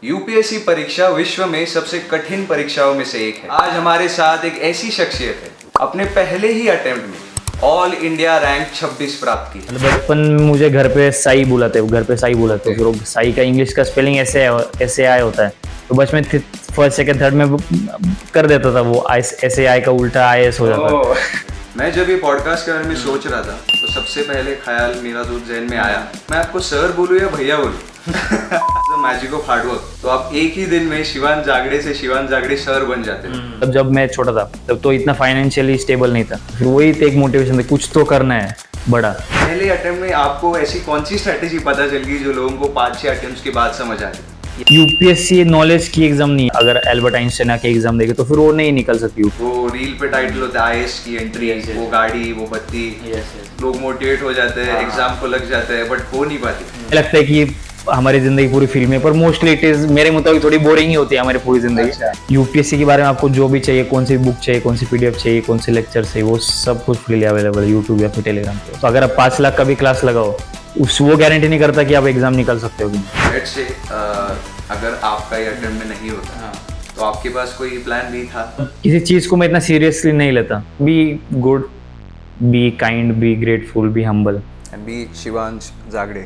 UPSC परीक्षा विश्व में सबसे कठिन परीक्षाओं में से एक है। आज हमारे साथ एक ऐसी शख्सियत है, अपने पहले ही अटेम्प्ट में ऑल इंडिया रैंक 26 प्राप्त की। बचपन में मुझे घर पे साई बुलाते, फिर वो साई का इंग्लिश का स्पेलिंग ऐसे आई होता है, तो बचपन में फर्स्ट सेकंड थर्ड में कर देता था, वो ऐसे आई का उल्टा IAS हो जाता। मैं जब ये पॉडकास्ट के बारे में सोच रहा था तो सबसे पहले ख्याल मेरा जो जहन में आया, मैं आपको सर बोलूं या भैया बोलूं? Magic of hard work. तो आप एक ही दिन में शिवान जागड़े से शिवान जागड़े सर बन जाते हैं। तब जब मैं छोटा था तब तो इतना फाइनेंशियली स्टेबल नहीं था, फिर वही एक मोटिवेशन था, कुछ तो करना है बड़ा। पहले अटेम्प्ट में आपको ऐसी कौन सी स्ट्रेटेजी पता चल गई जो लोगों को 5-6 अटेम्प्ट्स के बाद समझ आ गई? यूपीएससी नॉलेज की एग्जाम नहीं, अगर एल्बर्ट आइंस्टाइन की एग्जाम देखे तो फिर वो नहीं निकल सकती। वो रील पे टाइटल होता है IAS की एंट्री, वो गाड़ी, वो बत्ती, लोग मोटिवेट हो जाते हैं, एग्जाम को लग जाते हैं, बट हो नहीं पाती। लगता है कि हमारी जिंदगी पूरी फिल्म है, पर मोस्टली इट इज मेरे मुताबिक थोड़ी बोरिंग ही होती है हमारी पूरी जिंदगी। यूपीएससी के बारे में आपको जो भी चाहिए, कौन सी बुक चाहिए, कौन सी PDF चाहिए, कौन से लेक्चर चाहिए, वो सब कुछ फ्रीली अवेलेबल है यूट्यूब या फिर टेलीग्राम पे। तो अगर आप 5 लाख का भी क्लास लगाओ, वो गारंटी नहीं करता कि आप एग्जाम निकल सकते हो। लेट्स से अगर आपका ये अटेम्प्ट में नहीं होता तो आपके पास कोई प्लान भी था? किसी चीज को मैं इतना सीरियसली नहीं लेता। Be good, be kind, be grateful, be humble and be Shivansh Jagade.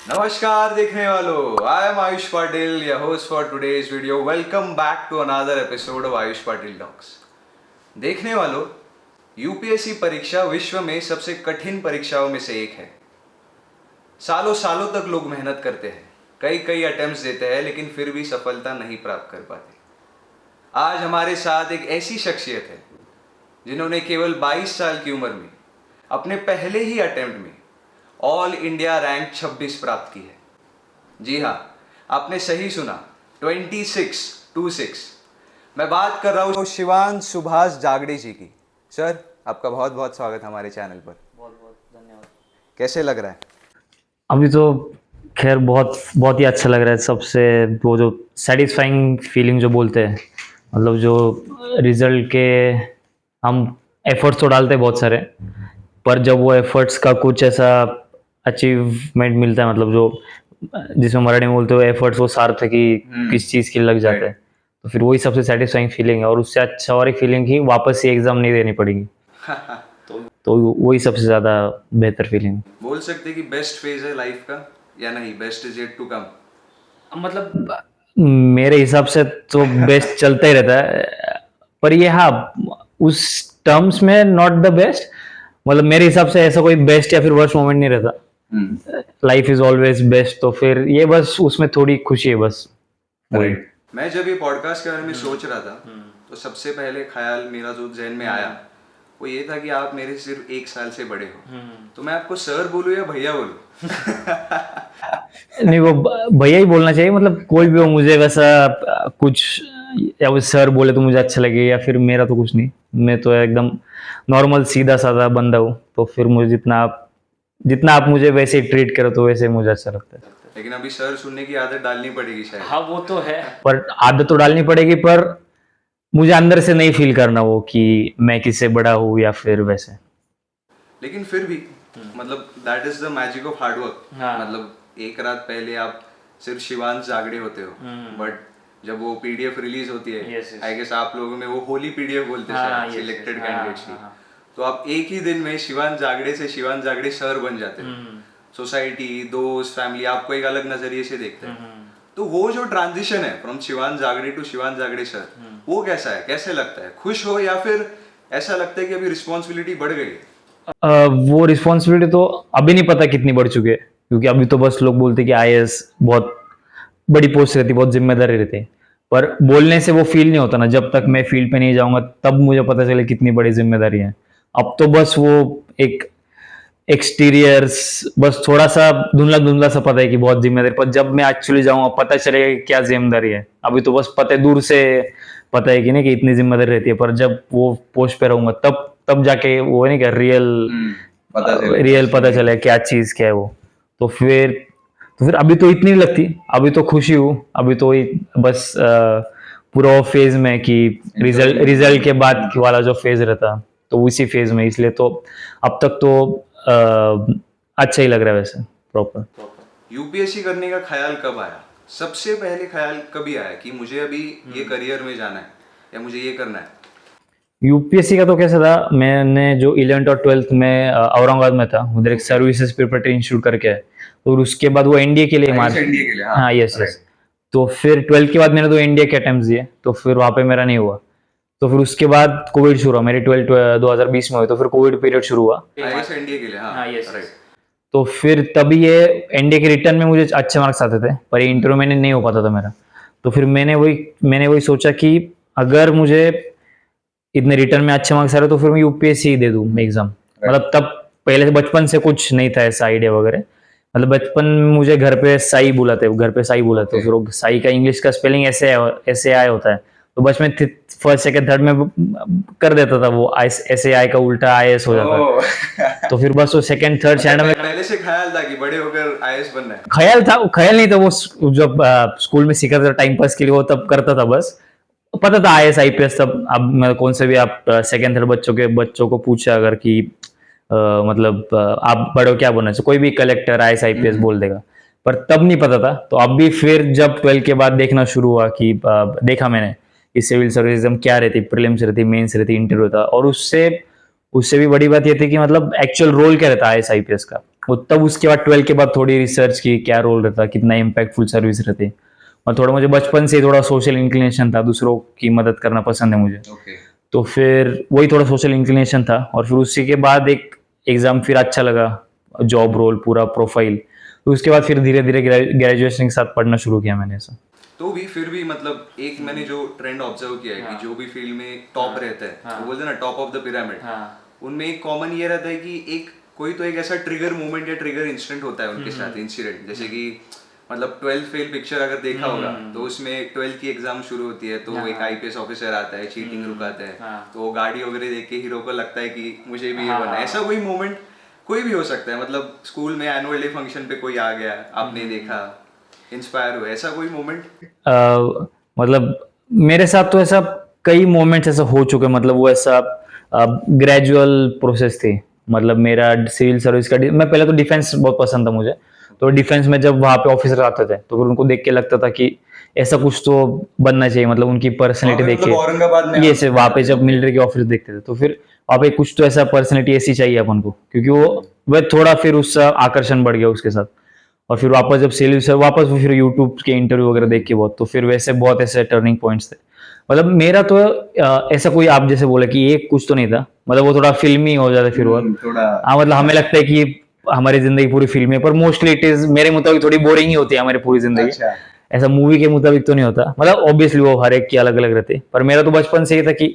नमस्कार देखने वालों, I am Ayush Patil, your host for today's video. Welcome back to another episode of Ayush Patil talks. देखने वालों, यूपीएससी परीक्षा विश्व में सबसे कठिन परीक्षाओं में से एक है। सालों सालों तक लोग मेहनत करते हैं, कई अटेम्प्ट्स देते हैं, लेकिन फिर भी सफलता नहीं प्राप्त कर पाते। आज हमारे साथ एक ऐसी शख्सियत है जिन्होंने केवल 22 साल की उम्र में अपने पहले ही अटेम्प्ट में ऑल इंडिया रैंक 26 प्राप्त की है। जी हाँ, आपने सही सुना, 26। मैं बात कर रहा हूँ शिवान सुभाष जागड़े जी की। सर, आपका बहुत बहुत स्वागत हमारे चैनल पर। बहुत बहुत धन्यवाद। कैसे लग रहा है? अभी तो खैर बहुत ही अच्छा लग रहा है। सबसे वो जो सेटिस्फाइंग फीलिंग जो बोलते हैं, मतलब जो रिजल्ट के हम एफर्ट्स तो डालते हैं बहुत सारे, पर जब वो एफर्ट्स का कुछ ऐसा अचीवमेंट मिलता है, मतलब जो जिसमें मराठी में बोलते हो एफर्ट्स वो सार्थकी किस चीज़ के लग जाते हैं, तो फिर वही सबसे सेटिस्फाइंग फीलिंग है। और उससे अच्छा और एक फीलिंग ही वापस से एग्जाम नहीं देनी पड़ेगी, तो वही सबसे ज़्यादा बेहतर फीलिंग। बोल सकते कि बेस्ट फेज है लाइफ का, या नहीं best is yet to come? मतलब मेरे हिसाब से तो बेस्ट चलता ही रहता है, पर ये हाँ, उस टर्म्स में नॉट द बेस्ट, मतलब मेरे हिसाब से ऐसा कोई बेस्ट या फिर वर्स्ट मोमेंट नहीं रहता। लाइफ इज ऑलवेज बेस्ट, तो फिर ये बस उसमें थोड़ी खुशी है बस। मैं जब ये पॉडकास्ट के बारे में सोच रहा था तो सबसे पहले ख्याल मेरा जो जहन में आया वो ये था कि आप मेरे सिर्फ 1 साल से बड़े हो, तो मैं आपको सर बोलूं या भैया बोलूं? नहीं, वो भैया ही बोलना चाहिए, मतलब कोई भी हो, मुझे वैसा कुछ या वो सर बोले तो मुझे अच्छा लगे, या फिर मेरा तो कुछ नहीं, मैं तो एकदम नॉर्मल सीधा साधा बंदा हूँ, तो फिर मुझे जितना आप मुझे वैसे ट्रीट करो तो वैसे मुझे अच्छा लगता है। लेकिन अभी सर सुनने की आदत डालनी पड़ेगी शायद। हाँ, वो तो है, पर आदत तो डालनी पड़ेगी, पर मुझे अंदर से नहीं फील करना वो कि मैं किससे बड़ा हूँ या फिर वैसे। लेकिन फिर भी मतलब that is the magic of hard work. हाँ। मतलब एक रात पहले आप सिर्फ शिवांश जागड़े होते हो, बट जब वो PDF रिलीज होती है, आई गेस आप लोगों में वो होली PDF बोलते हैं सिलेक्टेड कैंडिडेट्स की, तो आप एक ही दिन में शिवान जागड़े से शिवान जागड़े सर बन जाते हो। सोसाइटी, दोस्त, फैमिली आपको एक अलग नजरिए से देखते हैं। तो वो जो ट्रांजिशन है from Shivan Jagade to Shivan Jagade sir, वो कैसा है, कैसे लगता है? खुश हो या फिर ऐसा लगता है कि अभी रिस्पॉन्सिबिलिटी बढ़ गई है? वो रिस्पॉन्सिबिलिटी तो अभी नहीं पता कितनी बढ़ चुकी है, क्योंकि अभी तो बस लोग बोलते हैं कि IAS बहुत बड़ी पोस्ट रहती है, बहुत जिम्मेदारी रहती है, पर बोलने से वो फील नहीं होता ना। जब तक मैं फील्ड पे नहीं जाऊंगा तब मुझे पता चले कितनी बड़ी जिम्मेदारी है। अब तो बस वो एक एक्सटीरियर्स बस थोड़ा सा धुंधला सा पता है कि बहुत जिम्मेदारी, पर जब मैं एक्चुअली जाऊंगा पता चलेगा कि क्या जिम्मेदारी है। अभी तो बस पता है, दूर से पता है कि नहीं कि इतनी जिम्मेदारी रहती है, पर जब वो पोस्ट पे रहूंगा तब जाके वो नहीं क्या रियल पता चले क्या चीज क्या है वो। तो फिर अभी तो इतनी नहीं लगती, अभी तो खुशी हूँ, अभी तो बस पूरा फेज में कि रिजल्ट के बाद वाला जो फेज रहता तो उसी फेज में, इसलिए तो अब तक तो अच्छा ही लग रहा है वैसे प्रॉपर। यूपीएससी करने का ख्याल कब आया? सबसे पहले ख्याल कभी आया कि मुझे अभी ये करियर में जाना है या मुझे ये करना है? यूपीएससी का तो कैसा था, मैंने जो 11th और 12th में औरंगाबाद में था, उधर एक सर्विसेज प्रिपरेटरी इंस्टीट्यूट करके है, और उसके बाद वो एनडीए के लिए एनडीए के लिए, हाँ यस right. यस। तो फिर 12th के बाद मैंने तो एनडीए के अटेम्प्ट दिए, तो फिर वहाँ पे मेरा नहीं हुआ। तो फिर उसके बाद कोविड शुरू हुआ, मेरी 12th 2020 में हुई, तो फिर कोविड पीरियड शुरू हुआ। आईएएस एनडीए के लिए, हाँ हाँ, yes, राइट। तो फिर तभी ये एनडीए के रिटर्न में मुझे अच्छे मार्क्स आते थे, पर ये इंटरव्यू में नहीं हो पाता था मेरा। तो फिर मैंने वही सोचा कि अगर मुझे इतने रिटर्न में अच्छे मार्क्स आ रहे तो फिर मैं यूपीएससी ही दे दूं एग्जाम। मतलब तब पहले से बचपन से कुछ नहीं था ऐसा आइडिया वगैरह। मतलब बचपन में मुझे घर पे साई बुलाते, फिर वो साई का इंग्लिश का स्पेलिंग ऐसे आई होता है, तो बस मैं फर्स्ट सेकंड थर्ड में कर देता था, वो ऐसे आई का उल्टा आईएएस हो जाता। तो फिर बस वो सेकंड थर्ड स्टैंडर्ड में पहले से ख्याल था कि बड़े होकर आईएएस बनना है? ख्याल नहीं था, वो जब स्कूल में सीखा था टाइम पास के लिए, वो तब करता था बस। पता था आईएएस आईपीएस तब। अब मैं कौन से भी आप सेकंड थर्ड बच्चों को पूछे अगर कि मतलब आप बड़े हो क्या बनना चाहिए, कोई भी कलेक्टर आईएएस आईपीएस बोल देगा, पर तब नहीं पता था। तो अब भी फिर जब 12 के बाद देखना शुरू हुआ कि देखा मैंने कि सिविल सर्विस एग्जाम क्या रहती, प्रीलिम्स रहती, मेंस रहती, इंटरव्यू था, और उससे उससे भी बड़ी बात ये थी कि मतलब एक्चुअल रोल क्या रहता है आईएएस आईपीएस का। वो तब उसके बाद 12 के बाद थोड़ी रिसर्च की, क्या रोल रहता, कितना इम्पैक्टफुल सर्विस रहती। और थोड़ा मुझे बचपन से थोड़ा सोशल इंक्लिनेशन था, दूसरों की मदद करना पसंद है मुझे। ओके। तो फिर वही थोड़ा सोशल इंक्लिनेशन था, और फिर उसी के बाद एक एग्जाम फिर अच्छा लगा, जॉब रोल पूरा प्रोफाइल। तो उसके बाद फिर धीरे धीरे ग्रेजुएशन के साथ पढ़ना शुरू किया मैंने ऐसा। तो भी फिर भी मतलब एक मैंने जो ट्रेंड ऑब्जर्व किया है कि जो भी फील्ड में टॉप रहता है, वो बोलते हैं ना टॉप ऑफ द पिरामिड, उनमें एक कॉमन ये रहता है कि एक कोई तो एक ऐसा ट्रिगर मोमेंट या ट्रिगर इंसिडेंट होता है उनके साथ, इंसिडेंट। जैसे कि मतलब 12th फेल पिक्चर अगर देखा होगा तो उसमें 12th की एग्जाम शुरू होती है, तो एक आईपीएस ऑफिसर आता है, चीटिंग रुकाता है, तो वो गाड़ी वगैरह देख के हीरो को लगता है कि मुझे भी ये बनना है। ऐसा कोई मोमेंट कोई भी हो सकता है, मतलब स्कूल में एनुअल डे फंक्शन पे कोई आ गया, आपने देखा, इंस्पायर हुआ, ऐसा कोई मोमेंट? मतलब मेरे साथ तो ऐसा कई मोमेंट्स ऐसा हो चुके, मतलब वो ऐसा ग्रेजुअल प्रोसेस थी। मतलब मेरा सिविल सर्विस का मैं पहले तो डिफेंस बहुत पसंद था मुझे, तो डिफेंस में जब वहाँ पे ऑफिसर आते थे तो फिर उनको देख के लगता था कि ऐसा कुछ तो बनना चाहिए, मतलब उनकी पर्सनैलिटी देख के। औरंगाबाद में ये से वहाँ पे जब मिलिट्री के ऑफिसर देखते थे तो फिर वहाँ पे कुछ तो ऐसा पर्सनैलिटी ऐसी चाहिए अपन को, क्योंकि वह थोड़ा फिर उसका आकर्षण बढ़ गया उसके साथ। और फिर वापस जब सेल से वापस वो फिर यूट्यूब के इंटरव्यू वगैरह देख के बहुत, तो फिर वैसे बहुत ऐसे टर्निंग पॉइंट्स थे। मतलब मेरा तो ऐसा कोई आप जैसे बोला कि एक कुछ तो नहीं था, मतलब वो थोड़ा फिल्मी हो जाता फिर वो थोड़ा हाँ, मतलब हमें लगता है कि हमारी जिंदगी पूरी फिल्म है, पर मोस्टली इट इज मेरे मुताबिक थोड़ी बोरिंग ही होती है हमारी पूरी जिंदगी। अच्छा। ऐसा मूवी के मुताबिक तो नहीं होता, मतलब ऑब्वियसली वो हर एक की अलग अलग रहती है, पर मेरा तो बचपन से ही था कि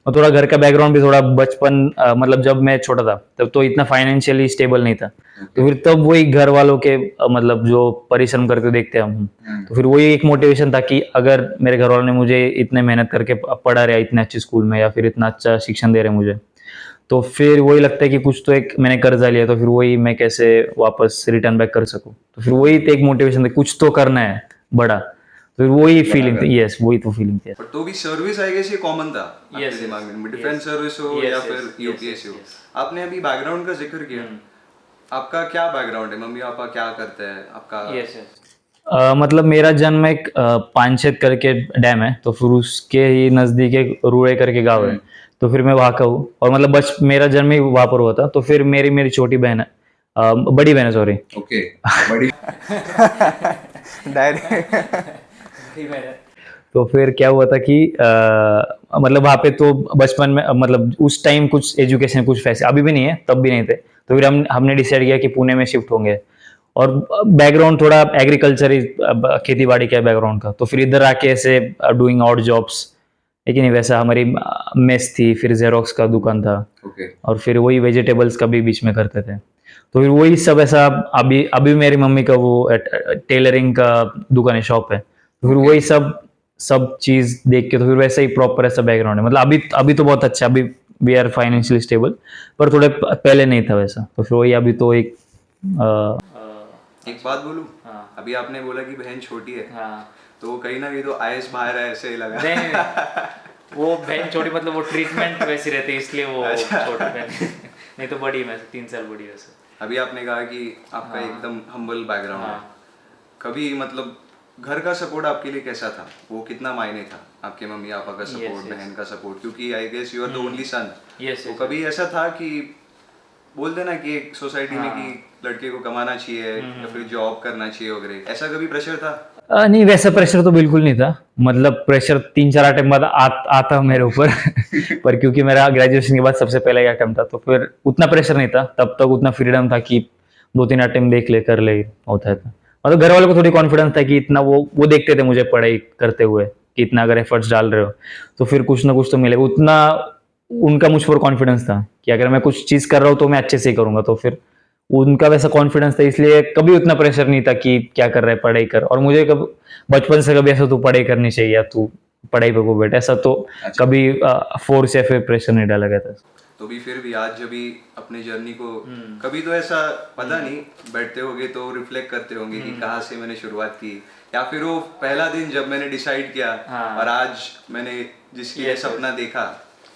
मैं थोड़ा घर का बैकग्राउंड भी थोड़ा बचपन मतलब जब मैं छोटा था तब तो इतना फाइनेंशियली स्टेबल नहीं था, तो फिर तब वही घर वालों के मतलब जो परिश्रम करके देखते हैं हम, तो फिर वही एक मोटिवेशन था कि अगर मेरे घर वालों ने मुझे इतने मेहनत करके पढ़ा रहा इतने अच्छे स्कूल में या फिर इतना अच्छा शिक्षण दे रहे हैं मुझे, तो फिर वही लगता है कि कुछ तो एक मैंने कर्जा लिया, तो फिर वही मैं कैसे वापस रिटर्न बैक कर सकूं, तो फिर वही तो एक मोटिवेशन था, कुछ तो करना है बड़ा। तो फिर वही फीलिंग थी, यस वही तो फीलिंग थी। पर तो भी सर्विस आई गेस ये कॉमन था आपके Yes, दिमाग में, yes, डिफेंस yes, सर्विस हो yes, या yes, फिर yes, यूपीएससी हो। yes. आपने अभी बैकग्राउंड का जिक्र किया, आपका क्या बैकग्राउंड है, मम्मी पापा क्या करते हैं आपका? यस यस मतलब मेरा जन्म एक पानछेद करके डैम है, तो फिर उसके ही नजदीक एक रुड़े करके गांव है, तो फिर मैं वहाँ का हूँ। और मतलब बस मेरा जन्म ही वहाँ पर हुआ था, तो फिर मेरी मेरी छोटी बहन है, बड़ी बहन है सॉरी। ओके, बड़ी डायरेक्ट। ठीक है। तो फिर क्या हुआ था कि मतलब वहाँ पे तो बचपन में मतलब उस टाइम कुछ एजुकेशन कुछ फैसिलिटी अभी भी नहीं है, तब भी नहीं थे, तो फिर हमने डिसाइड किया कि पुणे में शिफ्ट होंगे। और बैकग्राउंड थोड़ा एग्रीकल्चर खेती बाड़ी का बैकग्राउंड का, तो फिर इधर आके ऐसे डूइंग आउट जॉब्स, लेकिन नहीं वैसा हमारी मेस थी, फिर जेरोक्स का दुकान था, ओके। और फिर वही वेजिटेबल्स का भी बीच में करते थे। तो फिर वही सब ऐसा अभी अभी मेरी मम्मी का वो टेलरिंग का दुकान है, शॉप है, तो फिर वही सब चीज देख के तो फिर वैसा ही प्रॉपर ऐसा बैकग्राउंड है। मतलब अभी तो बहुत अच्छा, अभी वी आर फाइनेंशियली स्टेबल, पर थोड़े पहले नहीं था वैसा, तो फिर वही अभी तो एक एक बात बोलूं, हाँ। अभी आपने बोला कि बहन छोटी है, हाँ तो कहीं ना कहीं तो आईएएस बाहर है ऐसे ही लगा। नहीं वो बहन छोटी, मतलब वो ट्रीटमेंट वैसी रहती है इसलिए वो छोटी बहन नहीं तो बड़ी, मैं 3 साल बड़ी है वैसे। अभी आपने कहा कि आपका एकदम हम्बल बैकग्राउंड है, कभी मतलब घर का सपोर्ट आपके लिए कैसा था, वो कितना मायने था, आपके मम्मी पापा का सपोर्ट, बहन का सपोर्ट, क्योंकि I guess you are the only son, Yes, तो yes, कभी ऐसा था कि बोल देना कि एक सोसाइटी में कि लड़के को कमाना चाहिए या फिर जॉब करना चाहिए वगैरह, ऐसा कभी प्रेशर था? नहीं, वैसा प्रेशर तो बिल्कुल नहीं था। मतलब प्रेशर 3-4 अटेम्प्ट बाद आता मेरे ऊपर पर क्योंकि मेरा ग्रेजुएशन के बाद सबसे पहला ही अटेम्प्ट था, तो फिर उतना प्रेशर नहीं था। तब तक उतना फ्रीडम था कि 2-3 अटेम्प्ट देख ले, कर ले, होता था। मतलब घर वालों को थोड़ी कॉन्फिडेंस था कि इतना वो देखते थे मुझे पढ़ाई करते हुए कि इतना अगर एफर्ट्स डाल रहे हो तो फिर कुछ ना कुछ तो मिलेगा। उतना उनका मुझ पर कॉन्फिडेंस था कि अगर मैं कुछ चीज कर रहा हूँ तो मैं अच्छे से ही करूंगा। तो फिर उनका वैसा कॉन्फिडेंस था, इसलिए कभी उतना प्रेशर नहीं था कि क्या कर रहा है, पढ़ाई कर। और मुझे कब बचपन से कभी ऐसा तू पढ़ाई करनी चाहिए या तू पढ़ाई पे को बैठ, ऐसा तो अच्छा। कभी फोर्स या फिर प्रेशर नहीं डाला गया था। तो भी फिर भी आज जब भी अपने जर्नी को कभी तो ऐसा पता नहीं बैठते होगे तो रिफ्लेक्ट करते होंगे कि कहाँ से मैंने शुरुआत की, या फिर वो पहला दिन जब मैंने डिसाइड किया और आज मैंने जिसके लिए सपना देखा,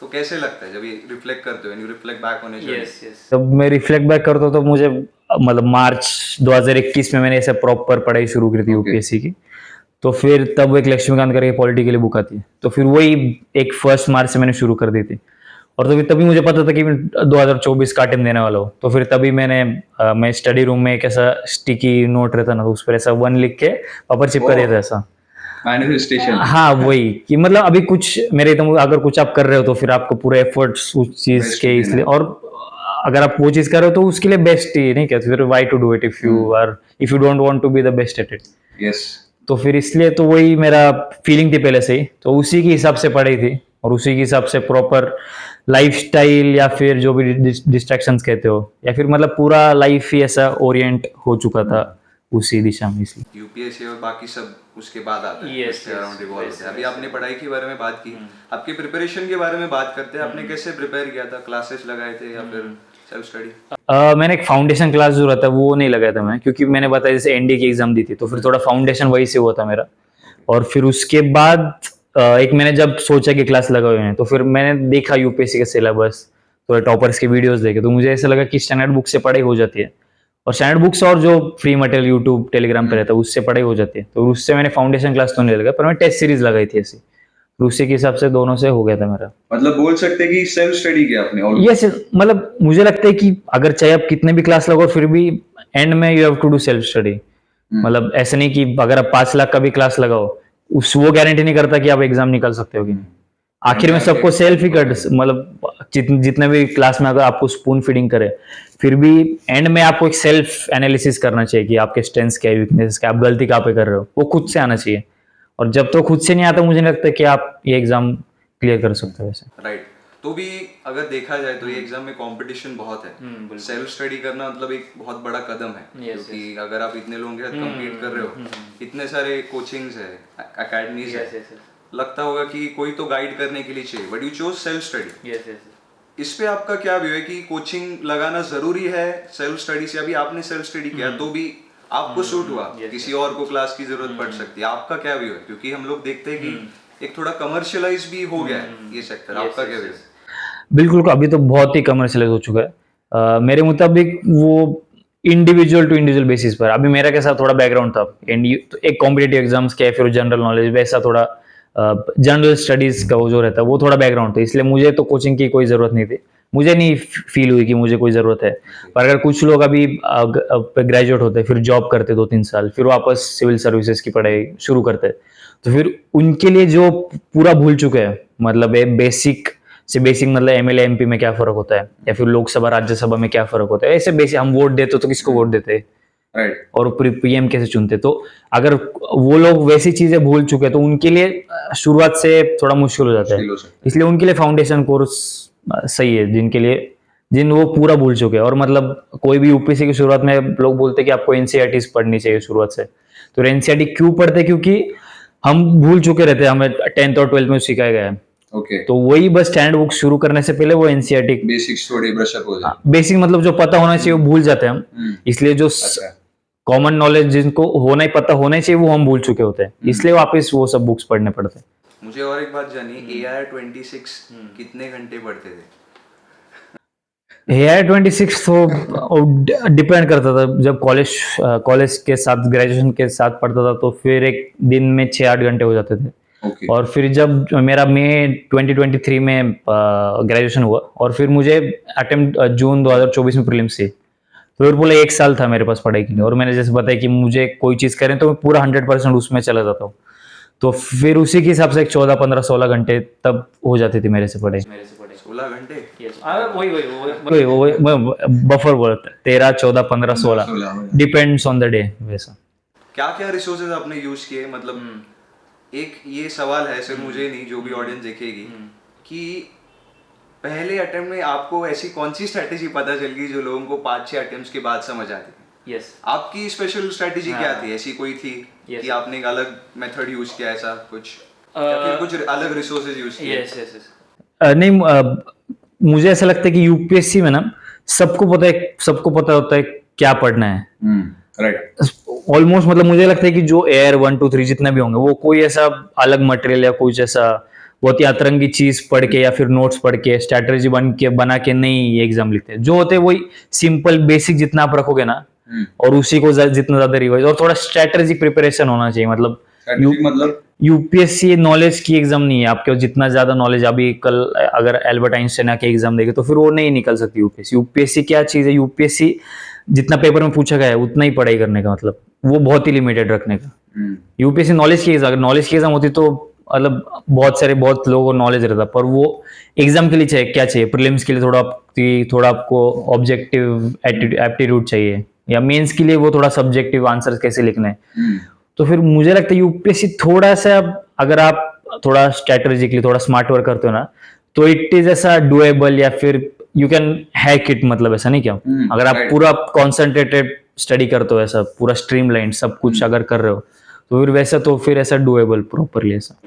तो कैसे लगता है जब ये रिफ्लेक्ट करते हो, you reflect back on your journey? yes, yes. जब मैं रिफ्लेक्ट बैक करता हूँ तो मुझे मतलब मार्च 2021 में मैंने ऐसे प्रॉपर पढ़ाई शुरू की थी यूपीएससी की। तो फिर तब एक लक्ष्मीकांत करके पॉलिटिकली बुक आती है, तो फिर वही एक 1 मार्च से मैंने शुरू कर दी थी। और तो फिर तभी मुझे पता था कि मैं 2024 का अटेम्प्ट देने वाला हूँ। तो फिर तभी मैं स्टडी रूम में एक ऐसा स्टिकी नोट रहता ना, तो उस पर ऐसा 1 लिख के पेपर चिपका देता था ऐसा। मैनिफेस्टेशन। हाँ, वही कि मतलब अभी कुछ मेरे एकदम अगर कुछ आप कर रहे हो तो फिर आपको पूरे एफर्ट्स उस चीज Best के देना इसलिए, है। और अगर आप वो चीज कर रहे हो तो उसके लिए बेस्ट ही नहीं कहते, फिर why to do it if you don't want to be the best at it. Yes. तो फिर इसलिए तो वही मेरा फीलिंग थी पहले से ही, तो उसी के हिसाब से पढ़ी थी और उसी के हिसाब से प्रॉपर लाइफस्टाइल या फिर जो भी डिस्ट्रैक्शंस कहते हो या फिर मतलब पूरा लाइफ ही ऐसा ओरिएंट हो चुका था उसी दिशा में, इसलिए। यूपीएससी और बाकी सब उसके बाद आता है, Yes, उसके yes, अराउंड रिवॉल्व वैसे, होता है। अभी वैसे। आपने पढ़ाई के बारे में बात की, आपके प्रिपरेशन के बारे में बात करते हैं। आपने कैसे प्रिपेयर किया था, क्लासेस लगाए थे या फिर सेल्फ स्टडी? मैंने एक फाउंडेशन क्लास जो रहता है वो नहीं लगाया था मैं, क्योंकि मैंने बताया जैसे एनडीए की एग्जाम दी थी तो फिर थोड़ा फाउंडेशन वही से हुआ था मेरा। और फिर उसके बाद एक मैंने जब सोचा कि क्लास लगाए हुए हैं तो फिर मैंने देखा यूपीएससी का सिलेबस, थोड़े टॉपर्स के वीडियोस देखे, तो मुझे ऐसा लगा कि स्टैंडर्ड बुक से पढ़ाई हो जाती है। और स्टैंडर्ड बुक्स और जो फ्री मटेरियल यूट्यूब टेलीग्राम पे रहता है उससे पढ़ाई हो जाती है, तो उससे मैंने फाउंडेशन क्लास तो नहीं लगाया, पर मैं टेस्ट सीरीज लगाई थी ऐसी, तो उसी के हिसाब से दोनों से हो गया था मेरा। मतलब बोल सकते हैं कि सेल्फ स्टडी किया आपने और यस, मतलब मुझे लगता है कि अगर चाहे आप कितने भी क्लास लगाओ फिर भी एंड में you have to do self study. मतलब ऐसा नहीं कि अगर आप 5 लाख का भी क्लास लगाओ उस वो गारंटी नहीं करता कि आप एग्जाम निकाल सकते हो कि नहीं। आखिर में सबको सेल्फ ही कट, मतलब जितने भी क्लास में अगर आपको स्पून फीडिंग करे फिर भी एंड में आपको एक सेल्फ एनालिसिस करना चाहिए कि आपके स्ट्रेंथ्स क्या है, वीकनेस क्या, आप गलती कहाँ पे कर रहे हो, वो खुद से आना चाहिए। और जब तो खुद से नहीं आता मुझे नहीं लगता कि आप ये एग्जाम क्लियर कर सकते हो वैसे। राइट। तो भी अगर देखा जाए तो ये एग्जाम में कंपटीशन बहुत है। बिल्कुल। सेल्फ स्टडी करना मतलब एक बहुत बड़ा कदम है, Yes, क्योंकि अगर आप इतने लोगों के साथ compete कर रहे हो, इतने सारे कोचिंग्स है, अकेडमीज है, Yes, yes, yes. लगता होगा कि कोई तो गाइड करने के लिए चाहिए, but you chose self study. Yes, yes, yes. इस पे आपका क्या व्यू है कि कोचिंग लगाना जरूरी है सेल्फ स्टडी से? अभी आपने सेल्फ स्टडी किया तो भी आपको सूट हुआ, Yes, किसी और को क्लास की जरूरत पड़ सकती है, आपका क्या व्यू है? क्योंकि हम लोग देखते हैं कि एक थोड़ा कमर्शियलाइज भी हो गया है ये सेक्टर, Yes, आपका yes, क्या व्यू yes. है? बिल्कुल, अभी तो बहुत ही कमर्शियलाइज हो चुका है। मेरे मुताबिक वो इंडिविजुअल टू इंडिविजुअल बेसिस पर, अभी मेरा कैसा थोड़ा बैकग्राउंड था तो एक कॉम्पिटेटिव एग्जाम्स के फिर जनरल नॉलेज वैसा थोड़ा जनरल स्टडीज का वो जो रहता है वो थोड़ा बैकग्राउंड था, इसलिए मुझे तो कोचिंग की कोई जरूरत नहीं थी। मुझे नहीं फील हुई कि मुझे कोई जरूरत है। पर अगर कुछ लोग अभी ग्रेजुएट होते फिर जॉब करते 2-3 साल फिर वापस सिविल सर्विसेज की पढ़ाई शुरू करते, तो फिर उनके लिए जो पूरा भूल चुके हैं, मतलब बेसिक से बेसिक, मतलब एमएलए एमपी में क्या फर्क होता है या फिर लोकसभा राज्यसभा में क्या फर्क होता है, ऐसे बेसिक हम वोट देते तो किसको वोट देते राइट। और पीएम कैसे चुनते, तो अगर वो लोग वैसी चीजें भूल चुके हैं तो उनके लिए शुरुआत से थोड़ा मुश्किल हो जाता है। मुश्किल हो सकता इसलिए उनके लिए फाउंडेशन कोर्स सही है, जिन वो पूरा भूल चुके हैं। और मतलब कोई भी यूपीएससी की शुरुआत में लोग बोलते हैं कि आपको एनसीईआरटी पढ़नी चाहिए शुरुआत से, तो एनसीईआरटी क्यों पढ़ते, क्योंकि हम भूल चुके रहते हैं, हमें 10th और 12th में सिखाया गया है। ओके। तो वही बस स्टैंड बुक शुरू करने से पहले वो एनसीईआरटी बेसिक्स थोड़ी ब्रश अप हो जाए। बेसिक मतलब जो पता होना चाहिए वो भूल जाते हैं हम, इसलिए जो अच्छा। कॉमन नॉलेज जिनको होना ही पता होना चाहिए वो हम भूल चुके होते हैं, इसलिए वापस वो सब बुक्स पढ़ने पड़ते हैं। मुझे और एक बात जानी, AIR 26 कितने घंटे पढ़ते थे? हेयर 26 तो डिपेंड करता था। जब कॉलेज के साथ ग्रेजुएशन के साथ पढ़ता था तो फिर एक दिन में 6-8 घंटे हो जाते थे। ओके। और फिर जब मेरा मई 2023 में ग्रेजुएशन हुआ और फिर मुझे अटेम्प्ट जून 2024 में प्रीलिम्स थी, तो फिर बोला 1 साल था मेरे पास पढ़ाई के लिए। और मैंने जैसे बताया कि मुझे कोई चीज़ करें तो मैं पूरा 100% उसमें चला जाता हूँ। तो फिर उसी के हिसाब से 14-15-16 घंटे तब हो जाती थी मेरे से पढ़ाई। 16 घंटे। यस वही बफर बोलते 13, 14, 15, 16 16 डिपेंड्स ऑन द डे वैसा। क्या क्या रिसोर्सेज आपने यूज किए, मतलब एक ये सवाल है सिर्फ मुझे नहीं, जो भी ऑडियंस देखेगी, कि पहले अटेम्प्ट में आपको ऐसी कौन सी स्ट्रेटेजी पता चल गई जो लोगों को 5-6 अटेम्प्ट्स के बाद समझ आती थी? यस आपकी स्पेशल स्ट्रेटेजी क्या थी? ऐसी कोई थी Yes. कि आपने एक अलग मेथड यूज किया, ऐसा कुछ, या फिर कुछ अलग रिसोर्सेज यूज किए? यस यस यस नहीं, मुझे ऐसा लगता है कि यूपीएससी में ना सबको पता होता है क्या पढ़ना है। राइट। ऑलमोस्ट मतलब मुझे लगता है कि जो एयर 1, 2, 3 जितने भी होंगे वो कोई ऐसा अलग मटेरियल या कुछ ऐसा बहुत ही अतरंगी चीज पढ़ के या फिर नोट्स पढ़ के स्ट्रैटेजी बना के नहीं ये एग्जाम लिखते हैं। जो होते हैं वही सिंपल बेसिक जितना आप रखोगे ना, और उसी को जितना ज्यादा रिवाइज और थोड़ा स्ट्रैटेजिक प्रिपरेशन होना चाहिए। मतलब यूपीएससी नॉलेज की एग्जाम नहीं है। आपके जितना ज्यादा नॉलेज, अभी कल अगर एल्बर्ट आइंस्टाइन के एग्जाम देखे तो फिर वो नहीं निकल सकती यूपीएससी। यूपीएससी क्या चीज है? यूपीएससी जितना पेपर में पूछा गया है उतना ही पढ़ाई करने का, मतलब वो बहुत ही लिमिटेड रखने का। यूपीएससी नॉलेज की एग्जाम, नॉलेज की एग्जाम होती तो मतलब बहुत लोगों को नॉलेज रहता, पर वो एग्जाम के लिए चाहिए क्या चाहिए? प्रीलिम्स के लिए थोड़ा आपको ऑब्जेक्टिव एप्टीट्यूड चाहिए, या मेंस के लिए वो थोड़ा सब्जेक्टिव आंसर कैसे लिखना है। तो फिर मुझे लगता है यूपीएससी थोड़ा सा, अगर आप थोड़ा स्ट्रेटेजिकली थोड़ा स्मार्ट वर्क करते हो ना, तो इट इज ऐसा डुएबल, या फिर यू कैन हैक इट। मतलब ऐसा नहीं क्या, अगर आप पूरा कॉन्सेंट्रेटेड स्टडी करते हो, ऐसा पूरा स्ट्रीमलाइन सब कुछ अगर कर रहे हो, तो फिर वैसा ऐसा डुएबल प्रॉपरली ऐसा।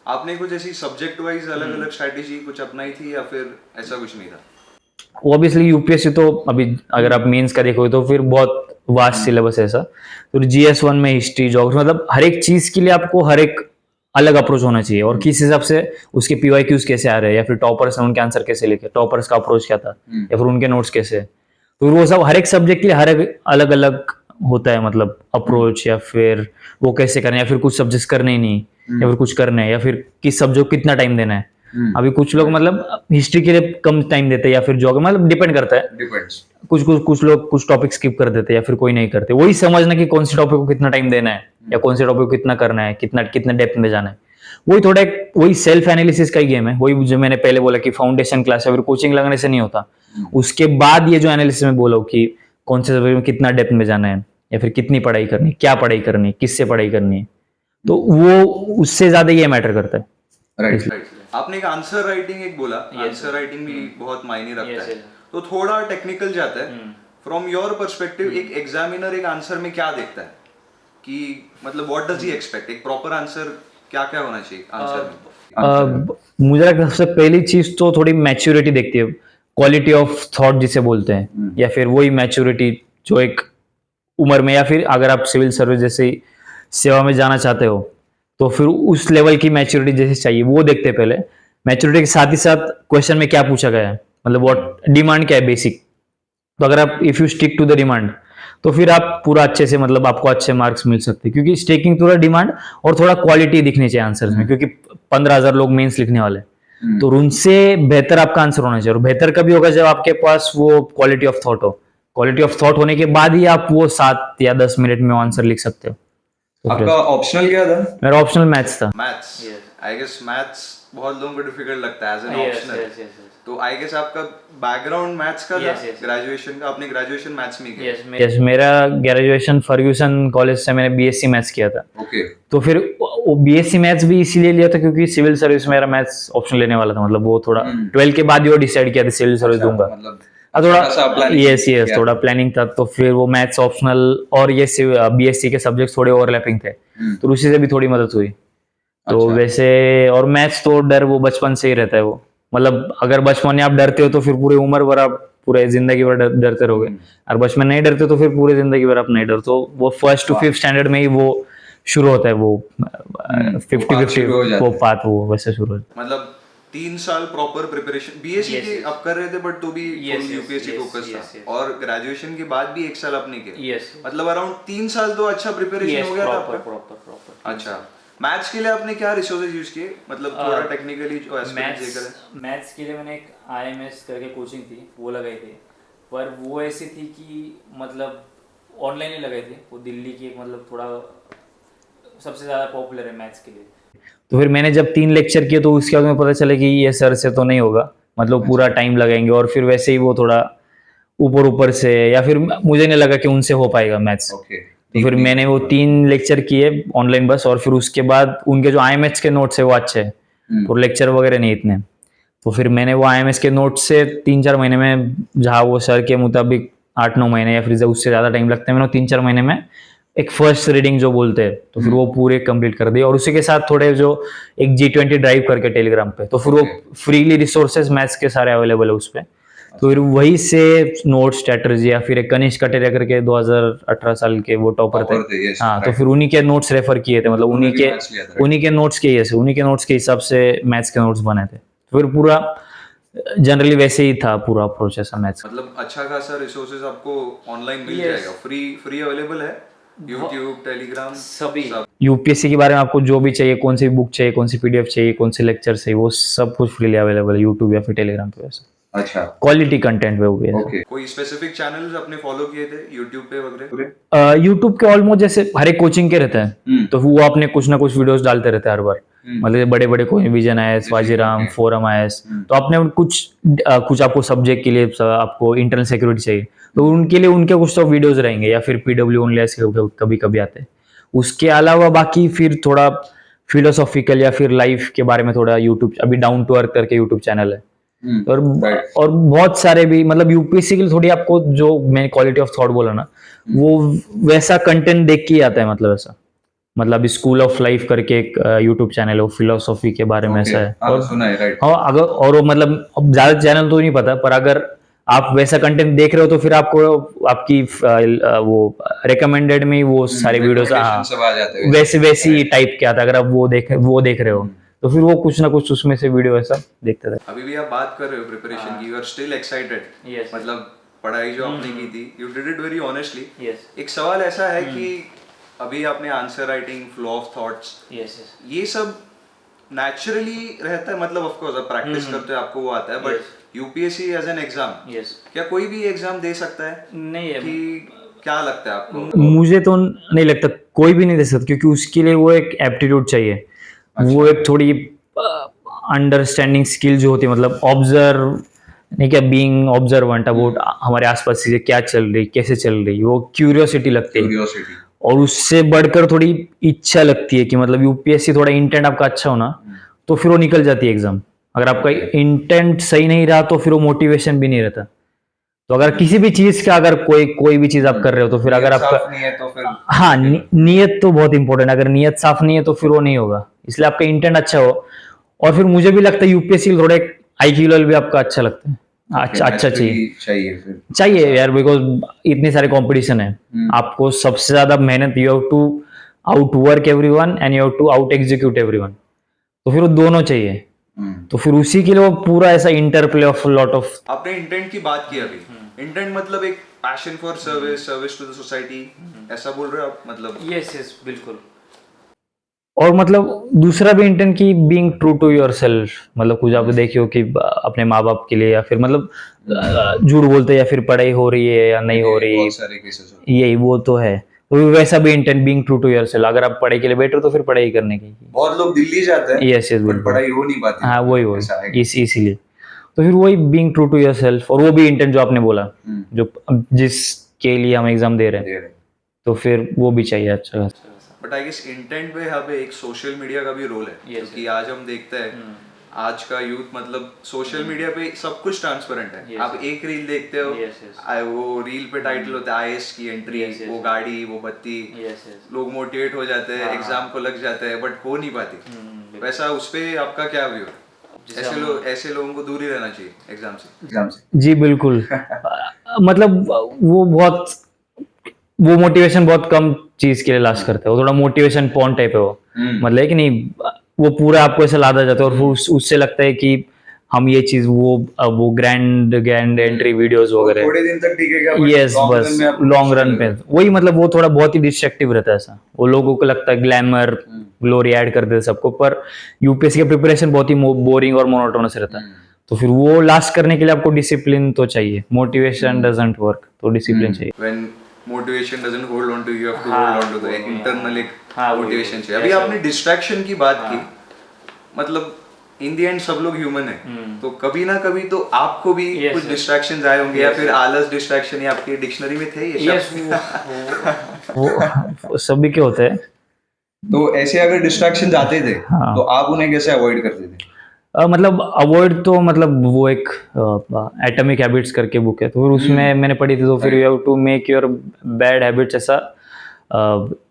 आपने कुछ ऐसी सब्जेक्ट वाइज अलग अलग स्ट्रेटेजी कुछ अपनाई थी, या फिर ऐसा कुछ नहीं था? ऑब्वियसली यूपीएससी तो अभी अगर आप मेंस का देखोगे तो फिर बहुत वास्ट सिलेबस है ऐसा। तो GS1 में हिस्ट्री, ज्योग्राफी, मतलब हर एक चीज के लिए आपको हर एक अलग अप्रोच होना चाहिए, और किस हिसाब से उसके PYQs कैसे आ रहे हैं, या फिर टॉपर्स ने उनके आंसर कैसे लिखे, टॉपर्स का अप्रोच क्या था, या फिर उनके नोट्स कैसे। तो वो सब हर एक सब्जेक्ट के लिए हर एक अलग अलग होता है, मतलब अप्रोच, या फिर वो कैसे करना है, या फिर कुछ सब्जेक्ट करने ही नहीं, या फिर कुछ करना है, या फिर किस सब्जेक्ट को कितना टाइम देना है। अभी कुछ लोग मतलब हिस्ट्री के लिए कम टाइम देते हैं, या फिर ज्योग्राफी, मतलब डिपेंड करता है। डिपेंड्स। कुछ लोग कुछ टॉपिक स्किप कर देते हैं, या फिर कोई नहीं करते। वही समझना कि कौन से टॉपिक को कितना टाइम देना है, या कौन से टॉपिक को कितना करना है, कितने डेप्थ में जाना है। वही सेल्फ एनालिसिस का ही गेम है। वही जो मैंने पहले बोला कि फाउंडेशन क्लास या फिर कोचिंग लगाने से नहीं होता। उसके बाद ये जो एनालिसिस में बोला कि कौन से सब्जेक्ट में कितना डेप्थ में जाना है, या फिर कितनी पढ़ाई करनी है, क्या पढ़ाई करनी है, किससे पढ़ाई करनी है, तो वो उससे ज्यादा ये मैटर करता है। राइट। आपने एक आंसर राइटिंग एक बोला, आंसर राइटिंग भी बहुत मायने रखता है, तो थोड़ा टेक्निकल जाता है। फ्रॉम योर पर्सपेक्टिव एक एग्जामिनर एक आंसर में क्या देखता है, कि मतलब व्हाट डज ही एक्सपेक्ट? एक प्रॉपर आंसर क्या क्या होना चाहिए आंसर में? मुझे लगता है सबसे पहली चीज तो थोड़ी मैच्योरिटी देखती है, क्वालिटी ऑफ थॉट जिसे बोलते हैं, या फिर वही मैच्योरिटी जो एक उम्र में, या फिर अगर आप सिविल सर्विस जैसे सेवा में जाना चाहते हो तो फिर उस लेवल की मैच्योरिटी जैसे चाहिए वो देखते हैं पहले। मैच्योरिटी के साथ ही साथ क्वेश्चन में क्या पूछा गया है, मतलब व्हाट डिमांड क्या है बेसिक। तो अगर आप if you stick to the demand तो फिर आप पूरा अच्छे से, मतलब आपको अच्छे मार्क्स मिल सकते हैं, क्योंकि स्टेकिंग टू द डिमांड और थोड़ा क्वालिटी दिखनी चाहिए आंसर्स में, क्योंकि 15,000 लोग मेंस लिखने वाले, तो उनसे बेहतर आपका आंसर होना चाहिए। और बेहतर कभी होगा जब आपके पास वो क्वालिटी ऑफ थॉट हो। क्वालिटी ऑफ थॉट होने के बाद ही आप वो 7 या 10 मिनट में आंसर लिख सकते हो। आपका ऑप्शनल क्या था? मेरा ऑप्शनल मैथ्स था। मैथ्स। आई गेस मैथ्स बहुत लोगों को डिफिकल्ट लगता है as an Yes, optional. yes, yes, yes. तो आई गेस आपका बैकग्राउंड मैथ्स का था, Yes, yes. ग्रेजुएशन का आपने ग्रेजुएशन मैथ्स में किया? Yes, यस, मेरा ग्रेजुएशन फर्ग्यूसन कॉलेज से मैंने BSc मैथ्स किया था। ओके। तो फिर वो BSc मैथ्स भी इसीलिए लिया था क्योंकि सिविल सर्विस मेरा मैथ्स ऑप्शन लेने वाला था। मतलब वो थोड़ा 12 के बाद ही वो डिसाइड किया था सिविल सर्विस दूंगा। मतलब थोड़ा यस थोड़ा प्लानिंग था, तो फिर वो मैथ्स ऑप्शनल और ये BSc के सब्जेक्ट थोड़े ओवरलैपिंग थे, तो उसी से भी थोड़ी मदद हुई। तो वैसे और मैथ्स तो डर वो बचपन से ही रहता है। वो मतलब अगर बचपन में आप डरते हो तो फिर पूरी उम्र भर आप पूरे जिंदगी भर डरते रहोगे, और बचपन में नहीं डरते तो फिर पूरे जिंदगी भर आप नहीं डरते। तो वो 1st to 5th स्टैंडर्ड में ही वो शुरू होता है, वो 50-50 वो पाथ वो वैसे शुरू होता है। मतलब 3 साल प्रॉपर प्रिपरेशन बीएससी Yes, के yes. आप कर रहे थे बट तो भी Yes, full yes, UPSC yes, focus yes, था yes. और ग्रेजुएशन के बाद भी 1 साल आपने किया Yes. मतलब अराउंड 3 साल तो अच्छा प्रिपरेशन Yes, हो गया था proper, आपका proper, proper. अच्छा मैथ्स के लिए आपने क्या रिसोर्सेज यूज किए मतलब थोड़ा टेक्निकली जो एस्पेक्ट देकर मैथ्स के लिए मैंने एक आईएमएस करके कोचिंग थी वो लगाई थी पर वो ऐसी थी कि मतलब ऑनलाइन ही लगाई थी वो दिल्ली की एक मतलब थोड़ा सबसे ज़्यादा पॉपुलर है मैथ्स के लिए तो फिर मैंने जब 3 लेक्चर किए तो उसके बाद मुझे पता चला कि ये सर से तो नहीं होगा, मतलब पूरा टाइम लगाएंगे और फिर वैसे ही वो थोड़ा ऊपर ऊपर से, या फिर मुझे नहीं लगा कि उनसे हो पाएगा मैथ्स। ओके तो फिर मैंने वो 3 लेक्चर किए ऑनलाइन बस, और फिर उसके बाद उनके जो आईएमएच के नोट्स है वो अच्छे हैं, तो लेक्चर वगैरह नहीं इतने। तो फिर मैंने वो आईएमएस के नोट्स से 3-4 महीने में, जहाँ वो सर के मुताबिक 8-9 महीने या फिर उससे ज़्यादा टाइम लगता है, मैंने 3-4 महीने में एक फर्स्ट रीडिंग जो बोलते हैं तो फिर वो पूरे कंप्लीट कर दिए। और उसी के साथ थोड़े जो एक G20 ड्राइव करके टेलीग्राम पे, तो फिर वो फ्रीली रिसोर्सेज मैथ्स के सारे अवेलेबल है उस पर। तो फिर वही से नोट स्ट्रेटजी, या फिर एक कनिष्क कटेरिया करके 2018 साल के वो टॉपर थे, हाँ, तो फिर उन्हीं के नोट्स रेफर किए थे, मतलब उन्हीं के नोट्स के उन्हीं के नोट्स के हिसाब से मैथ्स के नोट्स बने थे। तो फिर पूरा जनरली वैसे ही था पूरा अप्रोच ऐसा मैथ्स। मतलब अच्छा खासा रिसोर्सेज आपको ऑनलाइन मिल Yes. जाएगा फ्री अवेलेबल है यूट्यूब टेलीग्राम सभी यूपीएससी के बारे में आपको जो भी चाहिए, कौन सी बुक चाहिए, कौन सी पीडीएफ चाहिए, कौन से लेक्चर चाहिए, वो सब कुछ फ्रीली अवेलेबल है यूट्यूब या फिर टेलीग्राम पे। वैसे अच्छा क्वालिटी कंटेंट पे हुए ओके कोई स्पेसिफिक चैनल्स आपने फॉलो किए थे यूट्यूब पे वगैरह यूट्यूब के ऑलमोस्ट जैसे हर एक कोचिंग के रहते हैं, तो वो अपने कुछ ना कुछ वीडियोस डालते रहते हैं हर बार, मतलब बड़े बड़े कोई vision IAS, Vajiram, forum IAS, तो आपने कुछ आपको सब्जेक्ट के लिए आपको इंटरनल सिक्योरिटी चाहिए तो उनके लिए उनके कुछ तो वीडियोस रहेंगे, या फिर पीडब्ल्यू ओनली कभी कभी आते हैं। उसके अलावा बाकी फिर थोड़ा फिलोसॉफिकल या फिर लाइफ के बारे में थोड़ा यूट्यूब, अभी डाउन टू अर्थ करके यूट्यूब चैनल है, और बहुत सारे भी, मतलब यूपीएससी के लिए थोड़ी आपको जो मैंने क्वालिटी ऑफ थॉट बोला ना, वो वैसा कंटेंट देख के ही आता है, मतलब ऐसा, मतलब स्कूल ऑफ लाइफ करके एक यूट्यूब चैनल है, वो फिलोसॉफी के बारे में ऐसा है। और सुना है राइट हाँ, अगर और वो मतलब अब ज्यादा चैनल तो नहीं पता, पर अगर आप वैसा कंटेंट देख रहे हो तो फिर आपको आपकी वो रिकमेंडेड में ही वो सारे वीडियोस सब आ जाते हैं वैसे वैसी टाइप के आता है, अगर आप वो देख रहे हो तो फिर वो कुछ ना कुछ उसमें से वीडियो ऐसा देखते रहे। अभी भी आप बात कर रहे हो प्रिपरेशन की, you are still excited Yes. मतलब पढ़ाई जो आपने की थी you did it very honestly yes एक सवाल ऐसा है कि अभी आपने answer writing flow of thoughts yes yes ये सब नेचुरली रहता है, मतलब ऑफ कोर्स आप प्रैक्टिस करते हो आपको वो आता है, but UPSC as an exam yes क्या कोई भी एग्जाम दे सकता है नहीं है कि क्या लगता है आपको मुझे तो नहीं लगता कोई भी नहीं दे सकता, क्योंकि उसके लिए वो एक एप्टीट्यूड चाहिए, वो एक थोड़ी अंडरस्टैंडिंग स्किल जो होती है, मतलब ऑब्जर्व नहीं, क्या बीइंग ऑब्जर्वेंट अबाउट हमारे आसपास चीजें क्या चल रही, कैसे चल रही, वो क्यूरियोसिटी लगती है। क्यूरियोसिटी और उससे बढ़कर थोड़ी इच्छा लगती है कि मतलब यूपीएससी थोड़ा इंटेंट आपका अच्छा होना, तो फिर वो निकल जाती है एग्जाम। अगर आपका इंटेंट सही नहीं रहा तो फिर वो मोटिवेशन भी नहीं रहता। तो अगर किसी भी चीज का, अगर कोई भी चीज आप कर रहे हो तो फिर अगर आपका नहीं है तो फिर हाँ, नियत तो बहुत इंपॉर्टेंट है, अगर नियत साफ नहीं है तो फिर वो नहीं होगा, इसलिए आपका इंटेंट अच्छा हो। और फिर मुझे भी लगता है यूपीएससी थोड़ा आईक्यू लेवल भी आपका अच्छा लगता है, अच्छा चाहिए यार, बिकॉज इतने सारे कंपटीशन है, आपको सबसे ज्यादा मेहनत, you have to outwork everyone and you have to out execute everyone, तो फिर वो दोनों चाहिए। तो फिर उसी के लिए वो पूरा ऐसा इंटरप्ले ऑफ लॉट ऑफ। आपने इंटेंट की बात की अभी, इंटेंट मतलब एक passion for service to the society, ऐसा बोल रहे हो आप मतलब? यस यस बिल्कुल। और मतलब दूसरा भी इंटेंट की being true to yourself, मतलब कुछ आप देखियो कि अपने माँ बाप के लिए, या फिर मतलब झूठ बोलते, या फिर पढ़ाई हो रही है या नहीं हो रही, बहुत सारे केसेस होते यही वो तो है। तो वैसा भी intent being true to yourself, अगर आप पढ़ाई के लिए बैठे हो तो फिर पढ़ाई करने की। बहुत लोग दिल्ली जाते हैं यस यस बट पढ़ाई हो नहीं पाती। हाँ वही ऐसा है। इसीलिए तो फिर वही being true to yourself, और वो भी इंटेंट जो आपने बोला, जो जिसके लिए हम एग्जाम दे रहे हैं, तो फिर वो भी चाहिए अच्छा। बट आई गेस इंटेंट में यहाँ पे एक सोशल मीडिया का भी रोल है, क्योंकि आज हम देखते हैं आज का यूथ मतलब सोशल मीडिया पे सब कुछ ट्रांसपेरेंट है। आप एक रील देखते हो, वो रील पे टाइटल होता है आईएएस की एंट्री, वो गाड़ी, वो बत्ती, लोग मोटिवेट हो जाते हैं, एग्जाम को लग जाते हैं, बट हो नहीं पाती। वैसा उस पे आपका क्या व्यू है? ऐसे लोगों को दूर ही रहना चाहिए एग्जाम से। जी बिल्कुल मतलब वो मोटिवेशन बहुत कम चीज के लिए लास्ट करते हैं, वो थोड़ा मोटिवेशन पॉन टाइप है वो, मतलब कि नहीं वो पूरा आपको ऐसा लादा जाता है और उससे लगता है कि हम ये चीज वो ग्रैंड ग्रैंड एंट्री वीडियोस वगैरह थोड़े दिन तक टिकेगा, यस लॉन्ग बस रन में आपको लॉन्ग कुछ रन नहीं पे लगेगा। वही मतलब वो थोड़ा बहुत ही डिस्ट्रक्टिव रहता है ऐसा वो लोगों को लगता है ग्लैमर ग्लोरी ऐड कर देते हैं सबको पर यूपीएससी का प्रिपरेशन बहुत ही बोरिंग और मोनोटोनस रहता है तो फिर वो लास्ट करने के लिए आपको डिसिप्लिन तो चाहिए मोटिवेशन डजंट वर्क तो डिसिप्लिन चाहिए When motivation doesn't hold on to you, you have to हाँ, hold on to the वो एक भी, internal एक हाँ, वही, motivation वही, चाहिए। अभी ऐसा आपने हो। distraction की बात हाँ। की, मतलब इन दी एंड सब लोग ह्यूमन है, तो कभी ना कभी तो आपको भी Yes, कुछ yes. डिस्ट्रैक्शंस आए होंगे या Yes, फिर yes. आलस डिस्ट्रैक्शन, या आपकी डिक्शनरी में थे ये यस शब्द? वो सभी के होते हैं तो ऐसे अगर डिस्ट्रैक्शन आते थे हाँ। तो आप उन्हें कैसे अवॉइड करते थे? मतलब अवॉइड तो मतलब वो एक एटॉमिक हैबिट्स करके बुक है तो फिर उसमें मैंने पढ़ी थी तो फिर you have to make your bad habits ऐसा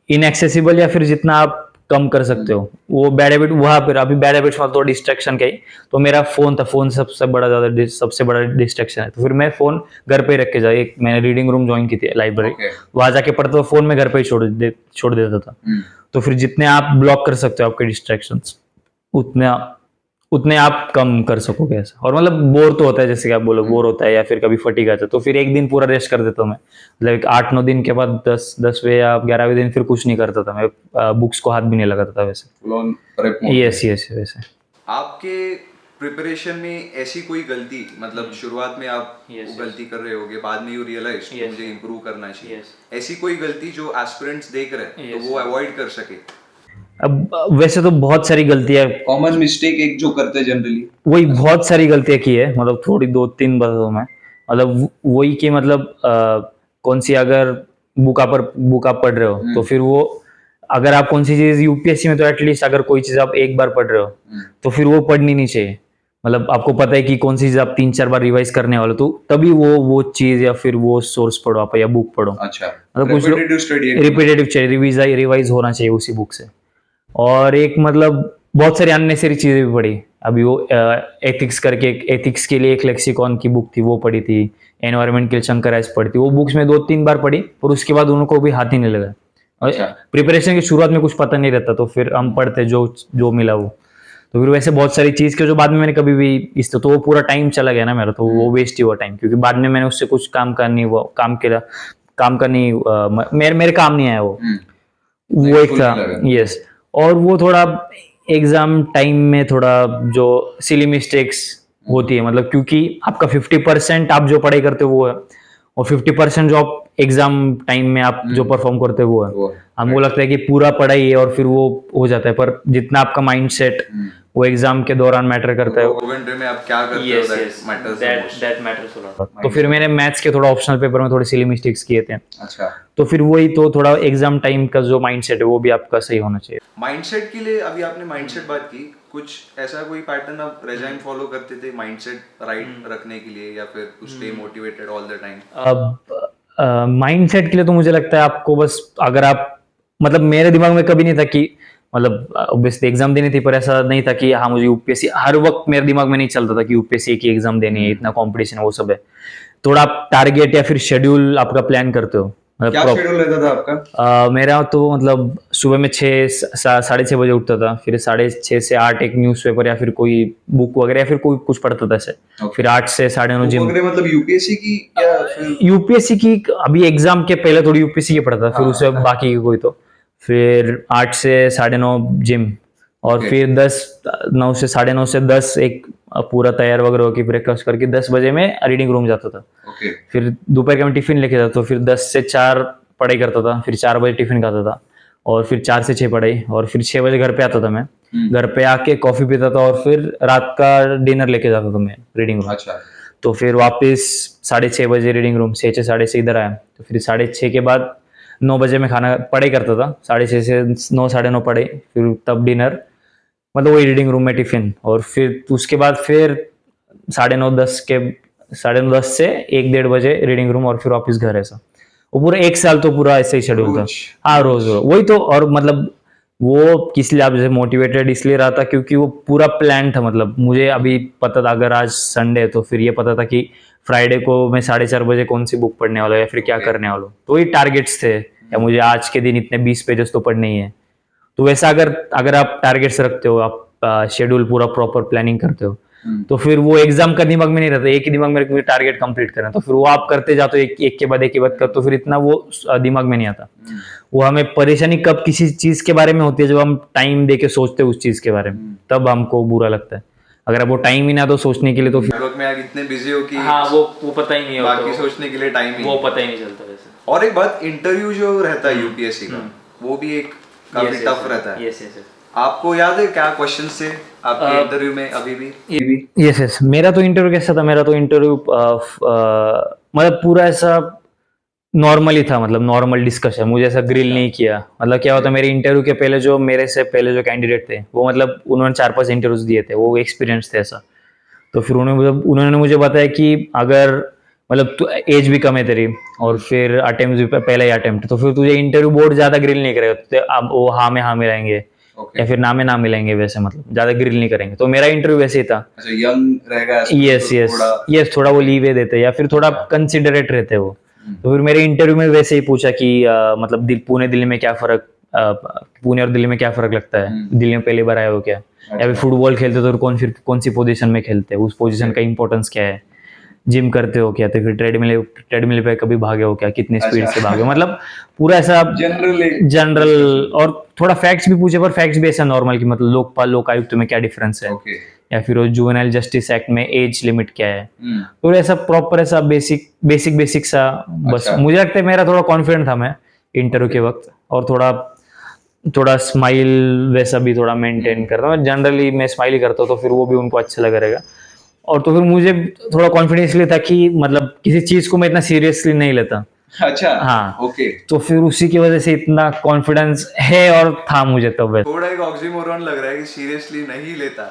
इनएक्सेसिबल या फिर जितना आप कम कर सकते हो वो बैड हैबिट वहाँ पर अभी बैड हैबिट्स में तो डिस्ट्रैक्शन का ही तो मेरा फोन था फोन सबसे बड़ा डिस्ट्रैक्शन है तो फिर मैं फोन घर पे ही रख के जाए एक मैंने रीडिंग रूम ज्वाइन की थी लाइब्रेरी Okay. वहां जाके पढ़ता तो फोन में घर पे ही छोड़ देता था तो फिर जितने आप ब्लॉक कर सकते हो आपके डिस्ट्रैक्शंस उतने उतने आप कम कर सकोगे ऐसा और मतलब बोर तो होता है जैसे कि आप बोलो बोर होता है या फिर कभी फटीग आता है तो फिर एक दिन पूरा रेस्ट कर देता हूँ मैं मतलब एक 8-9 दिन के बाद 10वें या 11वें दिन फिर कुछ नहीं करता था मैं बुक्स को हाथ भी नहीं लगाता था वैसे Full on prep mode yes yes वैसे आपके प्रिपरेशन में ऐसी कोई गलती, मतलब शुरुआत में आप Yes, वो गलती कर रहे होगे, बाद में यू रियलाइज Yes, मुझे इंप्रूव करना चाहिए, Yes. ऐसी कोई गलती जो एस्पिरेंट्स देख रहे हैं Yes, तो वो अवॉइड कर सके? अब वैसे तो बहुत सारी गलतियां कॉमन मिस्टेक एक जो करते हैं जनरली। वही बहुत सारी गलतियां की है मतलब थोड़ी 2-3 बताता हूँ मैं मतलब वही कि मतलब कौन सी अगर बुक आप पढ़ रहे हो तो फिर वो अगर आप कौन सी चीज यूपीएससी में तो एटलीस्ट अगर कोई चीज आप एक बार पढ़ रहे हो तो फिर वो पढ़नी नहीं चाहिए मतलब आपको पता है कि कौन सी चीज आप 3-4 बार रिवाइज करने वाले हो, तो तभी वो चीज या फिर वो सोर्स पढ़ो आप या बुक पढ़ो अच्छा, मतलब कुछ रिपीटेटिव स्टडी रिपीटेटिव चाहिए रिवाइज होना चाहिए उसी बुक से और एक मतलब बहुत सारी अननेसेसरी चीजें भी पढ़ी अभी वो एथिक्स करके एथिक्स के लिए एक लेक्सिकॉन की बुक थी वो पढ़ी थी एनवायरमेंट के लिए शंकर राइस पढ़ी थी वो बुक्स में 2-3 बार पढ़ी और उसके बाद उनको भी हाथ ही नहीं लगा अच्छा। प्रिपरेशन की शुरुआत में कुछ पता नहीं रहता तो फिर हम पढ़ते जो जो मिला वो तो फिर वैसे बहुत सारी चीज के जो बाद में मैंने कभी भी इस तो वो पूरा टाइम चला गया ना मेरा तो वो वेस्ट ही हुआ टाइम क्योंकि बाद में मैंने उससे कुछ काम करनी मेरे काम नहीं आया वो एक था यस और वो थोड़ा एग्जाम टाइम में थोड़ा जो सिली मिस्टेक्स होती है मतलब क्योंकि आपका 50% आप जो पढ़ाई करते हो वो है और 50% जो आप एग्जाम टाइम में आप जो परफॉर्म करते हो वो है हमको लगता है कि पूरा पढ़ाई है और फिर वो हो जाता है पर जितना आपका माइंड सेट वो एग्जाम के दौरान मैटर करता है 2 घंटे में आप क्या करते हो, that matters the most. That matters a lot तो फिर मैंने मैथ्स के थोड़ा ऑप्शनल पेपर में थोड़े सिली मिस्टेक्स किए थे अच्छा, तो फिर वही तो थोड़ा एग्जाम टाइम का जो माइंड सेट है वो भी आपका सही होना चाहिए माइंडसेट के लिए अभी आपने माइंडसेट बात की, कुछ ऐसा कोई पैटर्न आप रेजाइन फॉलो करते थे माइंडसेट राइट रखने के लिए या फिर to stay motivated all the time? अब माइंड सेट के लिए तो मुझे लगता है आपको बस अगर आप मतलब मेरे दिमाग में कभी नहीं था कि मतलब ऑब्वियसली एग्जाम देनी थी पर ऐसा नहीं था कि हाँ मुझे यूपीएससी हर वक्त मेरे दिमाग में नहीं चलता था कि यूपीएससी की एग्जाम देनी है इतना कंपटीशन है वो सब है थोड़ा आप टारगेट या फिर शेड्यूल आपका प्लान करते हो मतलब क्या शेड्यूल रहता था आपका? मेरा तो मतलब सुबह में 6-6:30 बजे उठता था फिर 6:30 से 8 एक न्यूज़पेपर या फिर कोई बुक वगैरह या फिर कोई कुछ पढ़ता था ऐसे फिर 8 से 9:30 जिम मतलब यूपीएससी की या फिर यूपीएससी की अभी एग्जाम के पहले थोड़ी यूपीएससी की पढ़ता था फिर उससे बाकी की कोई तो फिर 8 से 9:30 जिम और फिर 9 से 9:30 से 10 एक पूरा तैयार वगैरह होकर ब्रेकफास्ट करके 10 बजे में रीडिंग रूम जाता था फिर दोपहर के में टिफिन लेके जाता तो फिर 10 से 4 पढ़ाई करता था फिर 4 बजे टिफिन खाता था और फिर 4 से 6 पढ़ाई और फिर 6 बजे घर पे आता था मैं घर पे आके कॉफी पीता था और फिर रात का डिनर लेके जाता था मैं रीडिंग रूम अच्छा, तो फिर वापस 6:30 बजे रीडिंग रूम 6-6:30 इधर आया तो फिर 6:30 के बाद 9 बजे में खाना पढ़ाई करता था 6:30 से 9-9:30 पढ़ाई फिर तब डिनर मतलब वही रीडिंग रूम में टिफिन और फिर उसके बाद फिर 9:30 से 1-1:30 बजे रीडिंग रूम और फिर वापस घर ऐसा वो पूरा 1 साल तो पूरा ऐसे ही शेड्यूल था रोज? हाँ रोज वही तो और मतलब वो किस लिए आप जैसे मोटिवेटेड इसलिए रहा था क्योंकि वो पूरा प्लान था मतलब मुझे अभी पता था अगर आज संडे है तो फिर ये पता था कि फ्राइडे को मैं 4:30 बजे कौन सी बुक पढ़ने वाला हूँ या फिर क्या करने वाला हूँ तो वही टारगेट्स थे या मुझे आज के दिन इतने 20 पेजेस तो पढ़ने ही है तो वैसा अगर अगर आप टारगेट्स रखते हो, आप शेड्यूल पूरा प्रॉपर प्लानिंग करते हो, तो फिर वो एग्जाम का दिमाग में नहीं रहता, एक ही दिमाग में मुझे टारगेट कंप्लीट करना है, तो फिर वो आप करते जाते हो, एक एक के बाद एक के बाद कर, तो फिर इतना वो दिमाग में नहीं आता। वो हमें परेशानी कब किसी चीज के बारे में होती है, जब हम टाइम दे के सोचते हैं उस चीज के बारे में, तब हमको बुरा लगता है। अगर वो टाइम ही ना तो सोचने के लिए, तो फिर नेटवर्क में आप इतने बिजी हो कि हाँ वो पता ही नहीं होता, बाकी सोचने के लिए टाइम ही वो नहीं। पता ही नहीं चलता वैसे। और एक बात, इंटरव्यू जो रहता है यूपीएससी का, वो भी एक काफी टफ रहता है। Yes yes. आपको याद है क्या क्वेश्चंस थे आपके इंटरव्यू में अभी भी? यस यस, मेरा तो इंटरव्यू कैसा था, मेरा तो इंटरव्यू मतलब पूरा ऐसा नॉर्मली था, मतलब नॉर्मल डिस्कशन, मुझे ऐसा ग्रिल नहीं किया। मतलब क्या होता, मेरे इंटरव्यू के पहले जो मेरे से पहले जो कैंडिडेट थे, वो मतलब उन्होंने 4-5 इंटरव्यूज दिए थे, वो एक्सपीरियंस थे ऐसा। तो फिर उन्होंने मुझे बताया कि अगर मतलब एज भी कम है तेरी, और फिर अटेम्प्ट भी पहला ही अटेम्प्ट, तो फिर तुझे इंटरव्यू बोर्ड ज्यादा ग्रिल नहीं करेगा, तो अब वो हाँ में हाँ मिलाएंगे या फिर ना में ना मिलेंगे, वैसे मतलब ज्यादा ग्रिल नहीं करेंगे। तो मेरा इंटरव्यू वैसे ही था। अच्छा, यंग रहेगा। यस यस यस, थोड़ा वो लीवे देते हैं या फिर थोड़ा कंसिडरेट रहते हैं वो। तो फिर मेरे इंटरव्यू में वैसे ही पूछा कि मतलब पुणे दिल्ली में क्या फर्क, पुणे और दिल्ली में क्या फर्क लगता है, दिल्ली में पहली बार आए हो क्या, या फिर फुटबॉल खेलते हो तो कौन सी पोजीशन में खेलते हैं, उस पोजीशन का इंपॉर्टेंस क्या है, जिम करते हो क्या, तो फिर ट्रेडमिल पे कभी भागे हो क्या, कितनी स्पीड से भागे हो, मतलब पूरा ऐसा जनरल। और थोड़ा फैक्ट्स भी पूछे, पर फैक्ट्स भी ऐसा नॉर्मल की, मतलब लोकपाल लोक आयुक्त में क्या डिफरेंस है, या फिर वो जुवेनाइल जस्टिस एक्ट में एज लिमिट क्या है। तो ऐसा प्रॉपर ऐसा बेसिक सा बस। मुझे लगता है मेरा थोड़ा कॉन्फिडेंट था मैं इंटरव्यू के वक्त, और थोड़ा स्माइल वैसा भी थोड़ा मेंटेन करता हूँ। जनरली मैं स्माइल ही करता हूँ, तो फिर वो भी उनको अच्छा लगा रहेगा। और तो फिर मुझे थोड़ा कॉन्फिडेंस इसलिए था कि मतलब किसी चीज को मैं इतना सीरियसली नहीं लेता। अच्छा, हाँ ओके। तो फिर उसी की वजह से इतना कॉन्फिडेंस है और था मुझे तब। थोड़ा एक ऑक्सीमोरॉन लग रहा है कि सीरियसली नहीं लेता,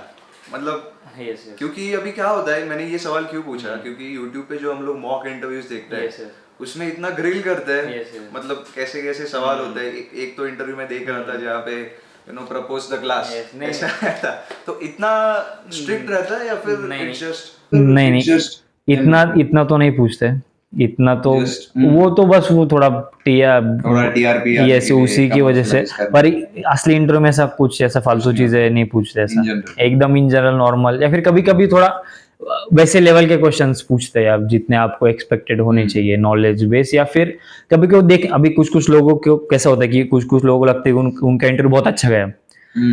मतलब यस यस। क्योंकि अभी क्या होता है, मैंने ये सवाल क्यों पूछा, क्योंकि YouTube पे जो हम लोग मॉक इंटरव्यूज देखते हैं, Yes, yes. उसमें इतना ग्रिल करते हैं। Yes, yes. मतलब कैसे कैसे सवाल होते हैं। एक तो इंटरव्यू में देख रहा था जहाँ पे प्रपोज द क्लास, Yes, नहीं, ऐसा रहता। तो इतना स्ट्रिक्ट रहता है या फिर नहीं, इट्स जस्ट? नहीं इतना तो नहीं पूछते, इतना तो वो तो बस वो थोड़ा TRP ये से उसी की वजह से। पर असली इंटरव्यू में ऐसा कुछ ऐसा फालतू चीजें नहीं पूछते, ऐसा एकदम इन जनरल नॉर्मल, या फिर कभी कभी थोड़ा वैसे लेवल के क्वेश्चंस पूछते हैं आप, जितने आपको एक्सपेक्टेड होने चाहिए नॉलेज बेस। या फिर कभी कभी देख, अभी कुछ लोगों को कैसा होता है कि कुछ लोगों को लगता है कि उनका इंटरव्यू बहुत अच्छा गया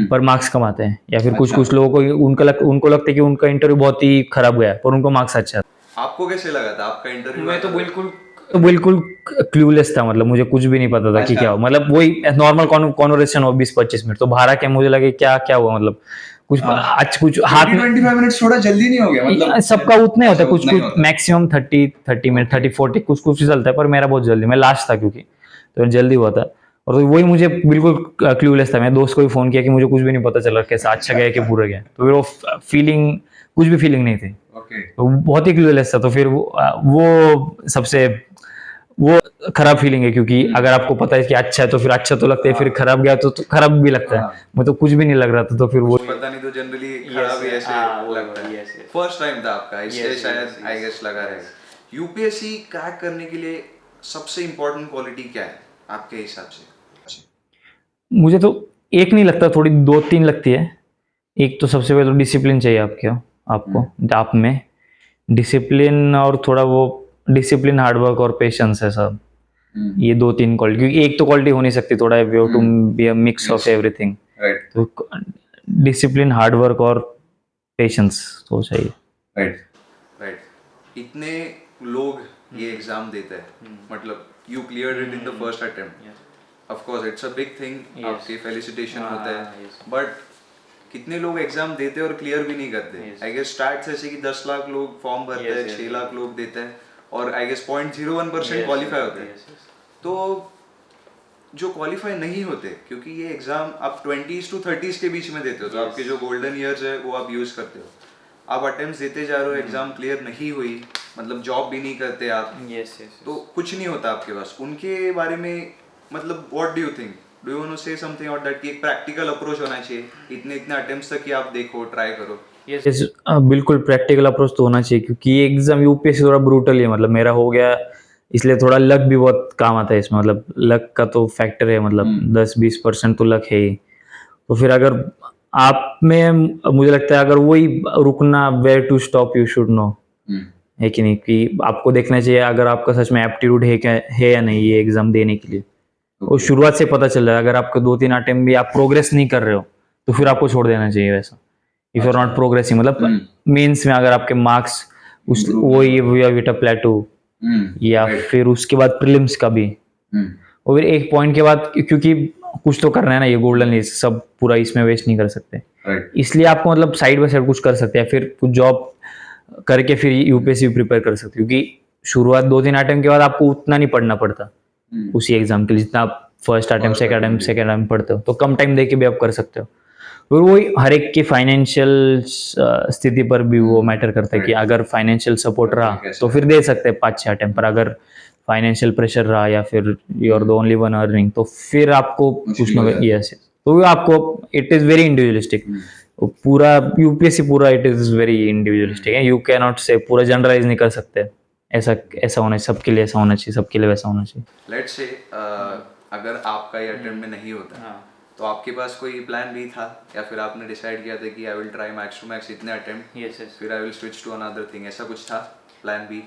पर मार्क्स कम आते हैं, या फिर कुछ लोगों को उनको लगता है कि उनका इंटरव्यू बहुत ही खराब गया पर उनको मार्क्स अच्छा। आपको कैसे लगा था आपका इंटरव्यू? मैं तो बिल्कुल क्लूलेस था, मतलब मुझे कुछ भी नहीं पता था कि क्या हो, मतलब वही नॉर्मल कॉन्वर्सेशन हो 20-25 मिनट, तो बाहर आके मुझे लगे क्या हुआ, मतलब कुछ आज कुछ हाथ में 25 मिनट्स थोड़ा जल्दी नहीं हो गया? मतलब सबका उतना ही होता है, कुछ मैक्सिमम 30 मिनट 30-40 कुछ चलता है, पर मेरा बहुत जल्दी, मैं लास्ट था क्योंकि, तो जल्दी हुआ था। और तो वही मुझे बिल्कुल क्लूलेस था। मैं दोस्त को भी फोन किया कि मुझे कुछ भी नहीं पता चला कैसा अच्छा गया कि बुरा गया, तो फिर वो फीलिंग कुछ भी फीलिंग नहीं थी, तो बहुत ही क्लूलेस था। तो फिर वो सबसे वो खराब फीलिंग है, क्योंकि अगर आपको पता है कि अच्छा है तो फिर अच्छा तो लगता है, फिर खराब गया तो खराब भी लगता है। मैं तो कुछ भी नहीं लग रहा था, तो फिर वो पता नहीं, तो जनरली खराब ही ऐसे लगता है। फर्स्ट टाइम था आपका, इसलिए शायद आई गेस लगा रहेगा। यूपीएससी क्रैक करने के लिए सबसे इम्पोर्टेंट क्वालिटी क्या है आपके हिसाब से? मुझे तो एक नहीं लगता, थोड़ी 2-3 लगती है। एक तो सबसे पहले तो डिसिप्लिन चाहिए आपको आप में डिसिप्लिन, और थोड़ा वो डिसिप्लिन, हार्डवर्क और पेशेंस है सब। ये 2-3 क्वालिटी, क्योंकि एक तो क्वालिटी हो नहीं सकती, थोड़ा we have to be a mix of everything. तो डिसिप्लिन, हार्डवर्क और पेशेंस तो चाहिए। राइट। इतने लोग ये एग्जाम देते हैं, मतलब you cleared it in the first attempt, of course it's a big thing, आपके फेलिसिटेशन होता है। बट कितने लोग एग्जाम देते हैं और क्लियर भी नहीं करते? आई गेस स्टार्ट ऐसे कि 10 लाख लोग फॉर्म भरते हैं, 6 लाख लोग देते हैं, और आई गेस 0.01% क्वालिफाई होते हैं। तो जो क्वालिफाई नहीं होते, क्योंकि ये एग्जाम आप 20s to 30s के बीच में देते हो, तो आपके जो गोल्डन ईयर्स है वो आप यूज करते हो। आप अटेम्प्ट्स देते जा रहे हो, एग्जाम क्लियर नहीं हुई, मतलब जॉब भी नहीं करते आप, तो कुछ नहीं होता आपके पास। उनके बारे में मतलब what do you think? Do you want to say something और दैट कि एक प्रैक्टिकल अप्रोच होना चाहिए, इतने अटेम्प्ट्स तक कि आप देखो, ट्राई करो? Yes, बिल्कुल प्रैक्टिकल अप्रोच तो होना चाहिए, क्योंकि ये एग्जाम यूपीएससी थोड़ा ब्रूटल है। मतलब मेरा हो गया, इसलिए थोड़ा लक भी बहुत काम आता है इसमें, मतलब लक का तो फैक्टर है, मतलब 10-20% तो लक है ही। तो फिर अगर आप में मुझे लगता है अगर वही रुकना, where to stop you should know, है कि नहीं, कि आपको देखना चाहिए अगर आपका सच में एप्टीट्यूड है या नहीं ये एग्जाम देने के लिए। वो शुरुआत से पता चल रहा है, अगर आपके 2-3 अटेम्प्ट भी आप प्रोग्रेस नहीं कर रहे हो तो फिर आपको छोड़ देना चाहिए वैसा। If you are not progressing, मतलब मेंस में अगर आपके मार्क्स उस वही विटा प्लेटो, या फिर उसके बाद प्रीलिम्स का भी, और फिर एक पॉइंट के बाद, क्योंकि कुछ तो करना है ना, ये गोल्डन एज सब पूरा इसमें वेस्ट नहीं कर सकते, इसलिए आपको मतलब साइड बाय साइड कुछ कर सकते हैं, फिर कुछ जॉब करके फिर यूपीएससी प्रिपेयर कर सकते हो, क्योंकि शुरुआत 2-3 अटेम्प्ट के बाद आपको उतना नहीं पढ़ना पड़ता उसी एग्जाम के लिए जितना आप फर्स्ट अटेम्प्ट सेकंड अटेम्प्ट पढ़ते हो, तो कम टाइम देके भी आप कर सकते हो। और वही हर एक की फाइनेंशियल स्थिति पर भी वो मैटर करता है कि अगर फाइनेंशियल सपोर्ट रहा तो फिर दे सकते हैं 5-6 अटेम्प्ट, पर अगर फाइनेंशियल प्रेशर रहा या फिर you are the only one earning तो फिर आपको कुछ ना, यस, तो आपको, इट इज वेरी इंडिविजुअलिस्टिक पूरा यूपीएससी, पूरा इट इज वेरी इंडिविजुअलिस्टिक है, यू कैन नॉट से पूरा जनरलाइज नहीं कर सकते, ऐसा ऐसा होना चाहिए सबके लिए, ऐसा होना चाहिए सबके लिए, वैसा होना चाहिए। लेट्स से अगर आपका ये अटेम्प्ट में नहीं होता हाँ। तो आपके पास कोई प्लान भी था, या फिर आपने डिसाइड किया था कि I will try max to max इतने अटेम्प्ट, यस यस। फिर I will switch to another thing, ऐसा कुछ था प्लान बी?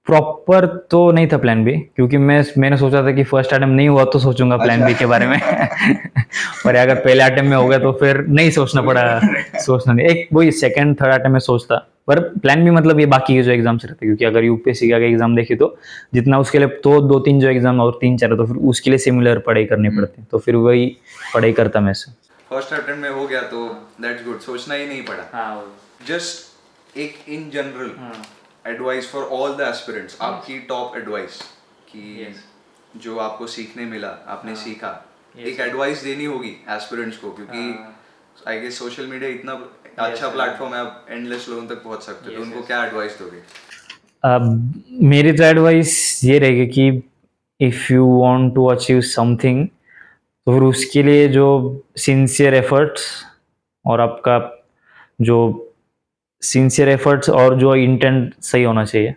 प्रॉपर तो नहीं था प्लान बी, क्योंकि मैंने सोचा था कि फर्स्ट अटेम्प्ट नहीं हुआ तो सोचूंगा प्लान बी के बारे में पर अगर पहले अटेम्प्ट में हो गया तो फिर नहीं सोचना पड़ा, सोचना नहीं, एक वही सेकंड थर्ड अटेम्प्ट में सोचता, पर प्लान बी मतलब ये बाकी के जो एग्जाम्स रहते हैं, क्योंकि अगर यूपीएससी का एग्जाम देखे तो जितना उसके लिए तो 2-3 जो एग्जाम और 3-4 तो फिर उसके लिए सिमिलर पढ़ाई करनी पड़ती, तो फिर वही पढ़ाई करता मैं से। फर्स्ट अटेम्प्ट में हो गया तो दैट्स गुड, सोचना ही नहीं पड़ा। हाँ जस्ट एक in general advice for all the aspirants, आपकी टॉप एडवाइस कि जो आपको सीखने मिला, आपने सीखा, एक एडवाइस देनी होगी एस्पिरेंट्स को, क्योंकि आई गेस सोशल मीडिया इतना अच्छा प्लेटफॉर्म है, आप एंडलेस लोगों तक पहुंच सकते हो, तो उनको क्या एडवाइस दोगे? मेरी तो एडवाइस ये रहेगी कि if you want to achieve something तो फिर उसके लिए जो सिंसियर एफर्ट्स और आपका जो सिंसियर एफर्ट्स और जो इंटेंट सही होना चाहिए,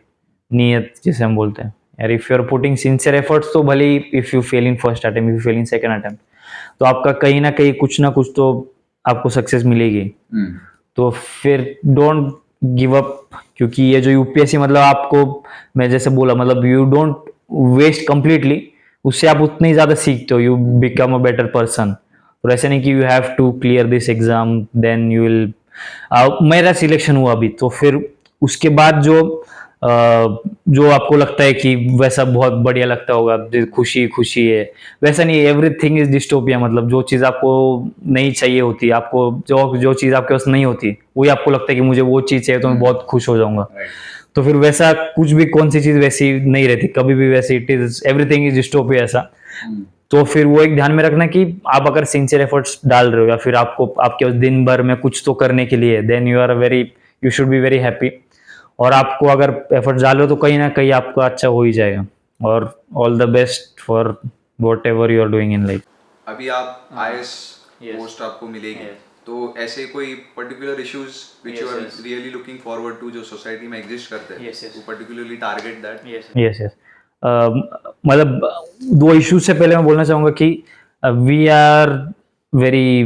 नीयत जिसे हम बोलते हैं यार, if you are putting sincere efforts तो भले ही if you fail in first attempt, if you fail in second attempt, तो आपका कहीं ना कुछ तो आपको सक्सेस मिलेगी। तो फिर डोंट गिव अप, क्योंकि ये जो यूपीएससी मतलब आपको, मैं जैसे बोला, मतलब यू डोंट वेस्ट कंप्लीटली, उससे आप उतने ही ज्यादा सीखते हो, you become a better person. तो ऐसा नहीं कि you have to clear this exam then you will, मेरा सिलेक्शन हुआ अभी, तो फिर उसके बाद जो आपको लगता है कि वैसा बहुत बढ़िया लगता होगा, खुशी खुशी है, वैसा नहीं, एवरीथिंग इज डिस्टोपिया, मतलब जो चीज आपको नहीं चाहिए होती, आपको जो चीज आपके पास नहीं होती वही आपको लगता है कि मुझे वो चीज चाहिए तो मैं बहुत खुश हो जाऊंगा। तो फिर वैसा कुछ भी, कौन सी चीज वैसी नहीं रहती कभी भी, वैसी it is, everything is dystopia ऐसा। तो फिर वो एक ध्यान में रखना कि आप अगर सिंसियर एफर्ट्स डाल रहे हो या फिर आपको आपके दिन भर में कुछ तो करने के लिए, then you should be very happy, और आपको अगर एफर्ट्स डाल रहे हो तो कहीं ना कहीं आपका अच्छा हो ही जाएगा। और all the best for whatever you are doing in life. अभी आप आईएएस पोस्ट आपको मिलेगी, तो ऐसे कोई particular issues which you are really looking forward to, जो सोसाइटी में एग्जिस्ट करते हैं, तो पर्टिकुलरली टारगेट दैट? यस, मतलब 2 इश्यूज से पहले मैं बोलना चाहूंगा कि वी आर वेरी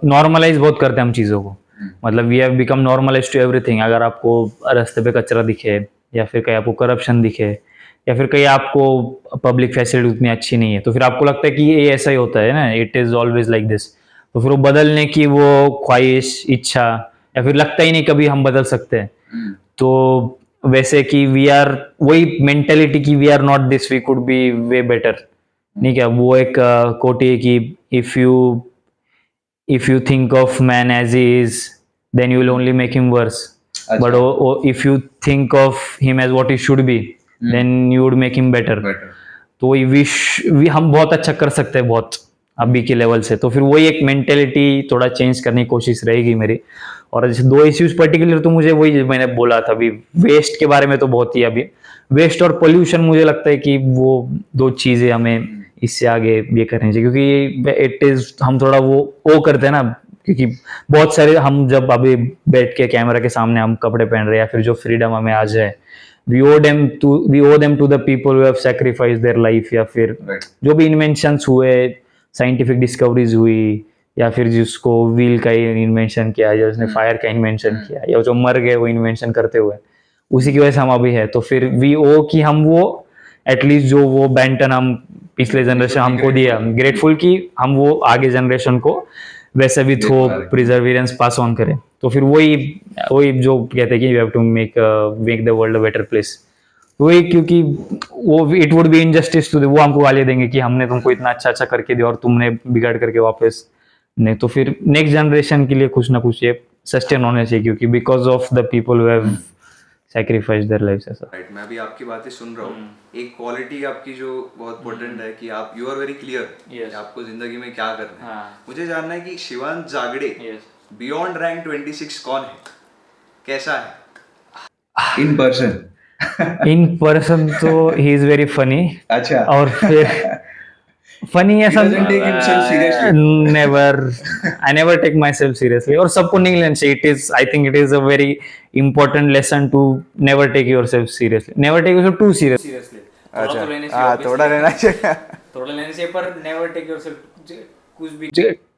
नॉर्मलाइज बहुत करते हैं हम चीज़ों को, मतलब we have become normalise to everything. अगर आपको रास्ते पे कचरा दिखे, या फिर कहीं आपको करप्शन दिखे, या फिर कहीं आपको पब्लिक फैसिलिटी उतनी अच्छी नहीं है, तो फिर आपको लगता है कि ये ऐसा ही होता है ना, it is always like this, तो फिर वो बदलने की वो ख्वाहिश, इच्छा, या फिर लगता ही नहीं कभी हम बदल सकते हैं। तो वैसे कि वी आर, वही मेंटेलिटी की we are not this, we could be way better, नहीं क्या, वो एक कोट है कि if you think of man as he is, then you will only make him worse. But if you think of him as what he should be, then you would make him better. तो वही हम बहुत अच्छा कर सकते हैं, बहुत अभी के लेवल से। तो फिर वही एक मेंटेलिटी थोड़ा चेंज करने की कोशिश रहेगी मेरी। और जैसे 2 इश्यूज पर्टिकुलर, तो मुझे वही मैंने बोला था अभी, वेस्ट के बारे में तो बहुत ही, अभी वेस्ट और पोल्यूशन मुझे लगता है कि वो 2 चीजें हमें इससे आगे ये करनी चाहिए, क्योंकि इट इज, हम थोड़ा वो करते हैं ना, क्योंकि बहुत सारे हम जब अभी बैठ के कैमरा के सामने हम कपड़े पहन रहे हैं, या फिर जो फ्रीडम हमें आज है, we owe them to the people who have sacrificed their life, या फिर जो भी इन्वेंशंस हुए, साइंटिफिक डिस्कवरीज हुई, या फिर जिसको व्हील का इन्वेंशन किया, या उसने फायर का इन्वेंशन किया, या जो मर गए वो इन्वेंशन करते हुए, उसी की वजह से हम अभी है। तो फिर वी ओ कि हम वो एटलीस्ट जो वो बेंटन हम पिछले जनरेशन हमको दिया, ग्रेटफुल कि हम वो आगे जनरेशन को वैसे भी थो प्रिजर्वेरेंस पास ऑन करें। तो फिर वही वही जो कहते हैं कि you have to make the world a better place, वही, क्योंकि वो it would be injustice to, वो हमको गाली देंगे कि हमने तुमको इतना अच्छा अच्छा करके दिया और तुमने बिगाड़ करके वापस नहीं। तो फिर नेक्स्ट जनरेशन के लिए कुछ ना कुछ ये सस्टेन होना चाहिए, क्योंकि because of the people who have sacrifice their lives ऐसा। राइट, मैं भी आपकी बातें सुन रहा हूँ। एक क्वालिटी आपकी जो बहुत इंपॉर्टेंट है कि आप यू आर वेरी क्लियर आपको जिंदगी में क्या करना है। मुझे जानना है कि शिवांश जागड़े बियॉन्ड रैंक 26 कौन है, कैसा है इन पर्सन? इन पर्सन तो ही इज वेरी फनी। अच्छा। और फिर फनी ऐसा never, I never take myself seriously, और सबको नहीं लेना चाहिए। It is, I think it is a very important lesson to never take yourself seriously, never take your too seriously. अच्छा, हाँ, थोड़ा लेना चाहिए, थोड़ा लेने से, पर नेवर टेक योरसेल्फ,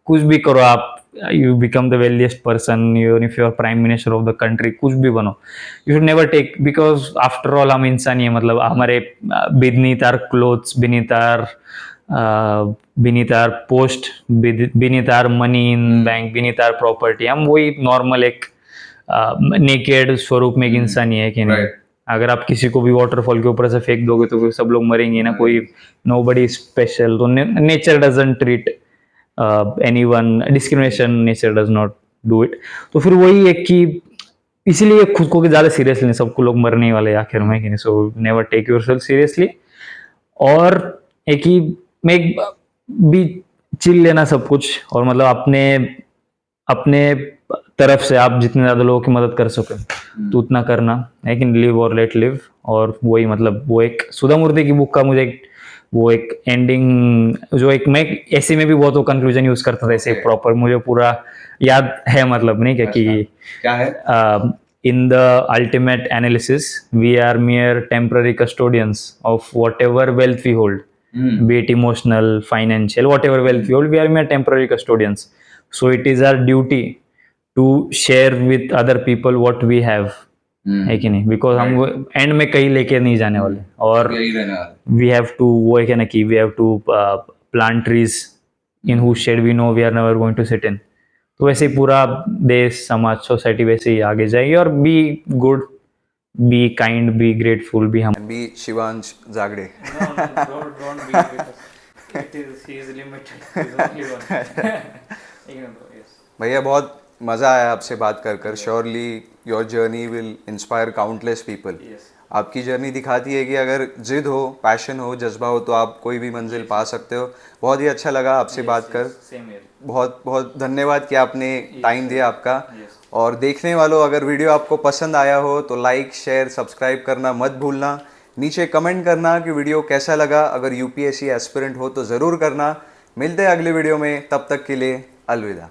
कुछ भी करो आप, you become the wealthiest person, even if you are prime minister of the country, कुछ भी बनो, you should never take, because after all हम इंसान ही है। मतलब हमारे beneath our clothes, beneath our post, beneath our money in bank, beneath our property, हम वही नॉर्मल एक नेकेड स्वरूप में एक इंसान ही है कि नहीं। अगर आप किसी को भी वाटरफॉल के ऊपर से फेंक दोगे तो फिर सब लोग मरेंगे ना, कोई नोबडी स्पेशल। तो nature doesn't treat anyone, discrimination nature does not do it. तो फिर वही है कि इसीलिए खुद को ज्यादा सीरियसली नहीं, सबको लोग मरने वाले आखिर में कि नहीं। So never take yourself seriously, और एक ही में एक भी चिल लेना सब कुछ, और मतलब अपने अपने तरफ से आप जितने ज्यादा लोगों की मदद कर सके तो उतना करना है कि लिव और लेट लिव। और वही मतलब वो एक सुधा मूर्ति की बुक का मुझे वो एक एंडिंग, जो एक मैं ऐसे में भी बहुत वो कंक्लूजन यूज करता था ऐसे प्रॉपर, मुझे पूरा याद है, मतलब नहीं क्या है? in the ultimate analysis we are mere temporary custodians of whatever wealth we hold, be it emotional, financial, whatever wealth we hold, we are mere temporary custodians. So it is our duty to share with other people what we have, है कि नहीं, because हम and में कहीं लेके नहीं जाने वाले, और वी हैव टू, वो है ना कि we have to plant trees in who shade we know we are never going to sit in. तो वैसे ही पूरा देश, समाज, सोसाइटी वैसे ही आगे जाएगी, और be good, be kind, be grateful, be हम be Shivansh Jagade. don't be, because he is limited, he is only one. भैया बहुत मज़ा आया आपसे बात कर। Surely your journey will inspire countless people. आपकी जर्नी दिखाती है कि अगर जिद हो, पैशन हो, जज्बा हो तो आप कोई भी मंजिल पा सकते हो। बहुत ही अच्छा लगा आपसे बात कर। बहुत बहुत धन्यवाद कि आपने टाइम दिया आपका। और देखने वालों, अगर वीडियो आपको पसंद आया हो तो लाइक, शेयर, सब्सक्राइब करना मत भूलना। नीचे कमेंट करना कि वीडियो कैसा लगा। अगर यूपीएससी एस्पिरेंट हो तो ज़रूर करना। मिलते हैं अगले वीडियो में, तब तक के लिए अलविदा।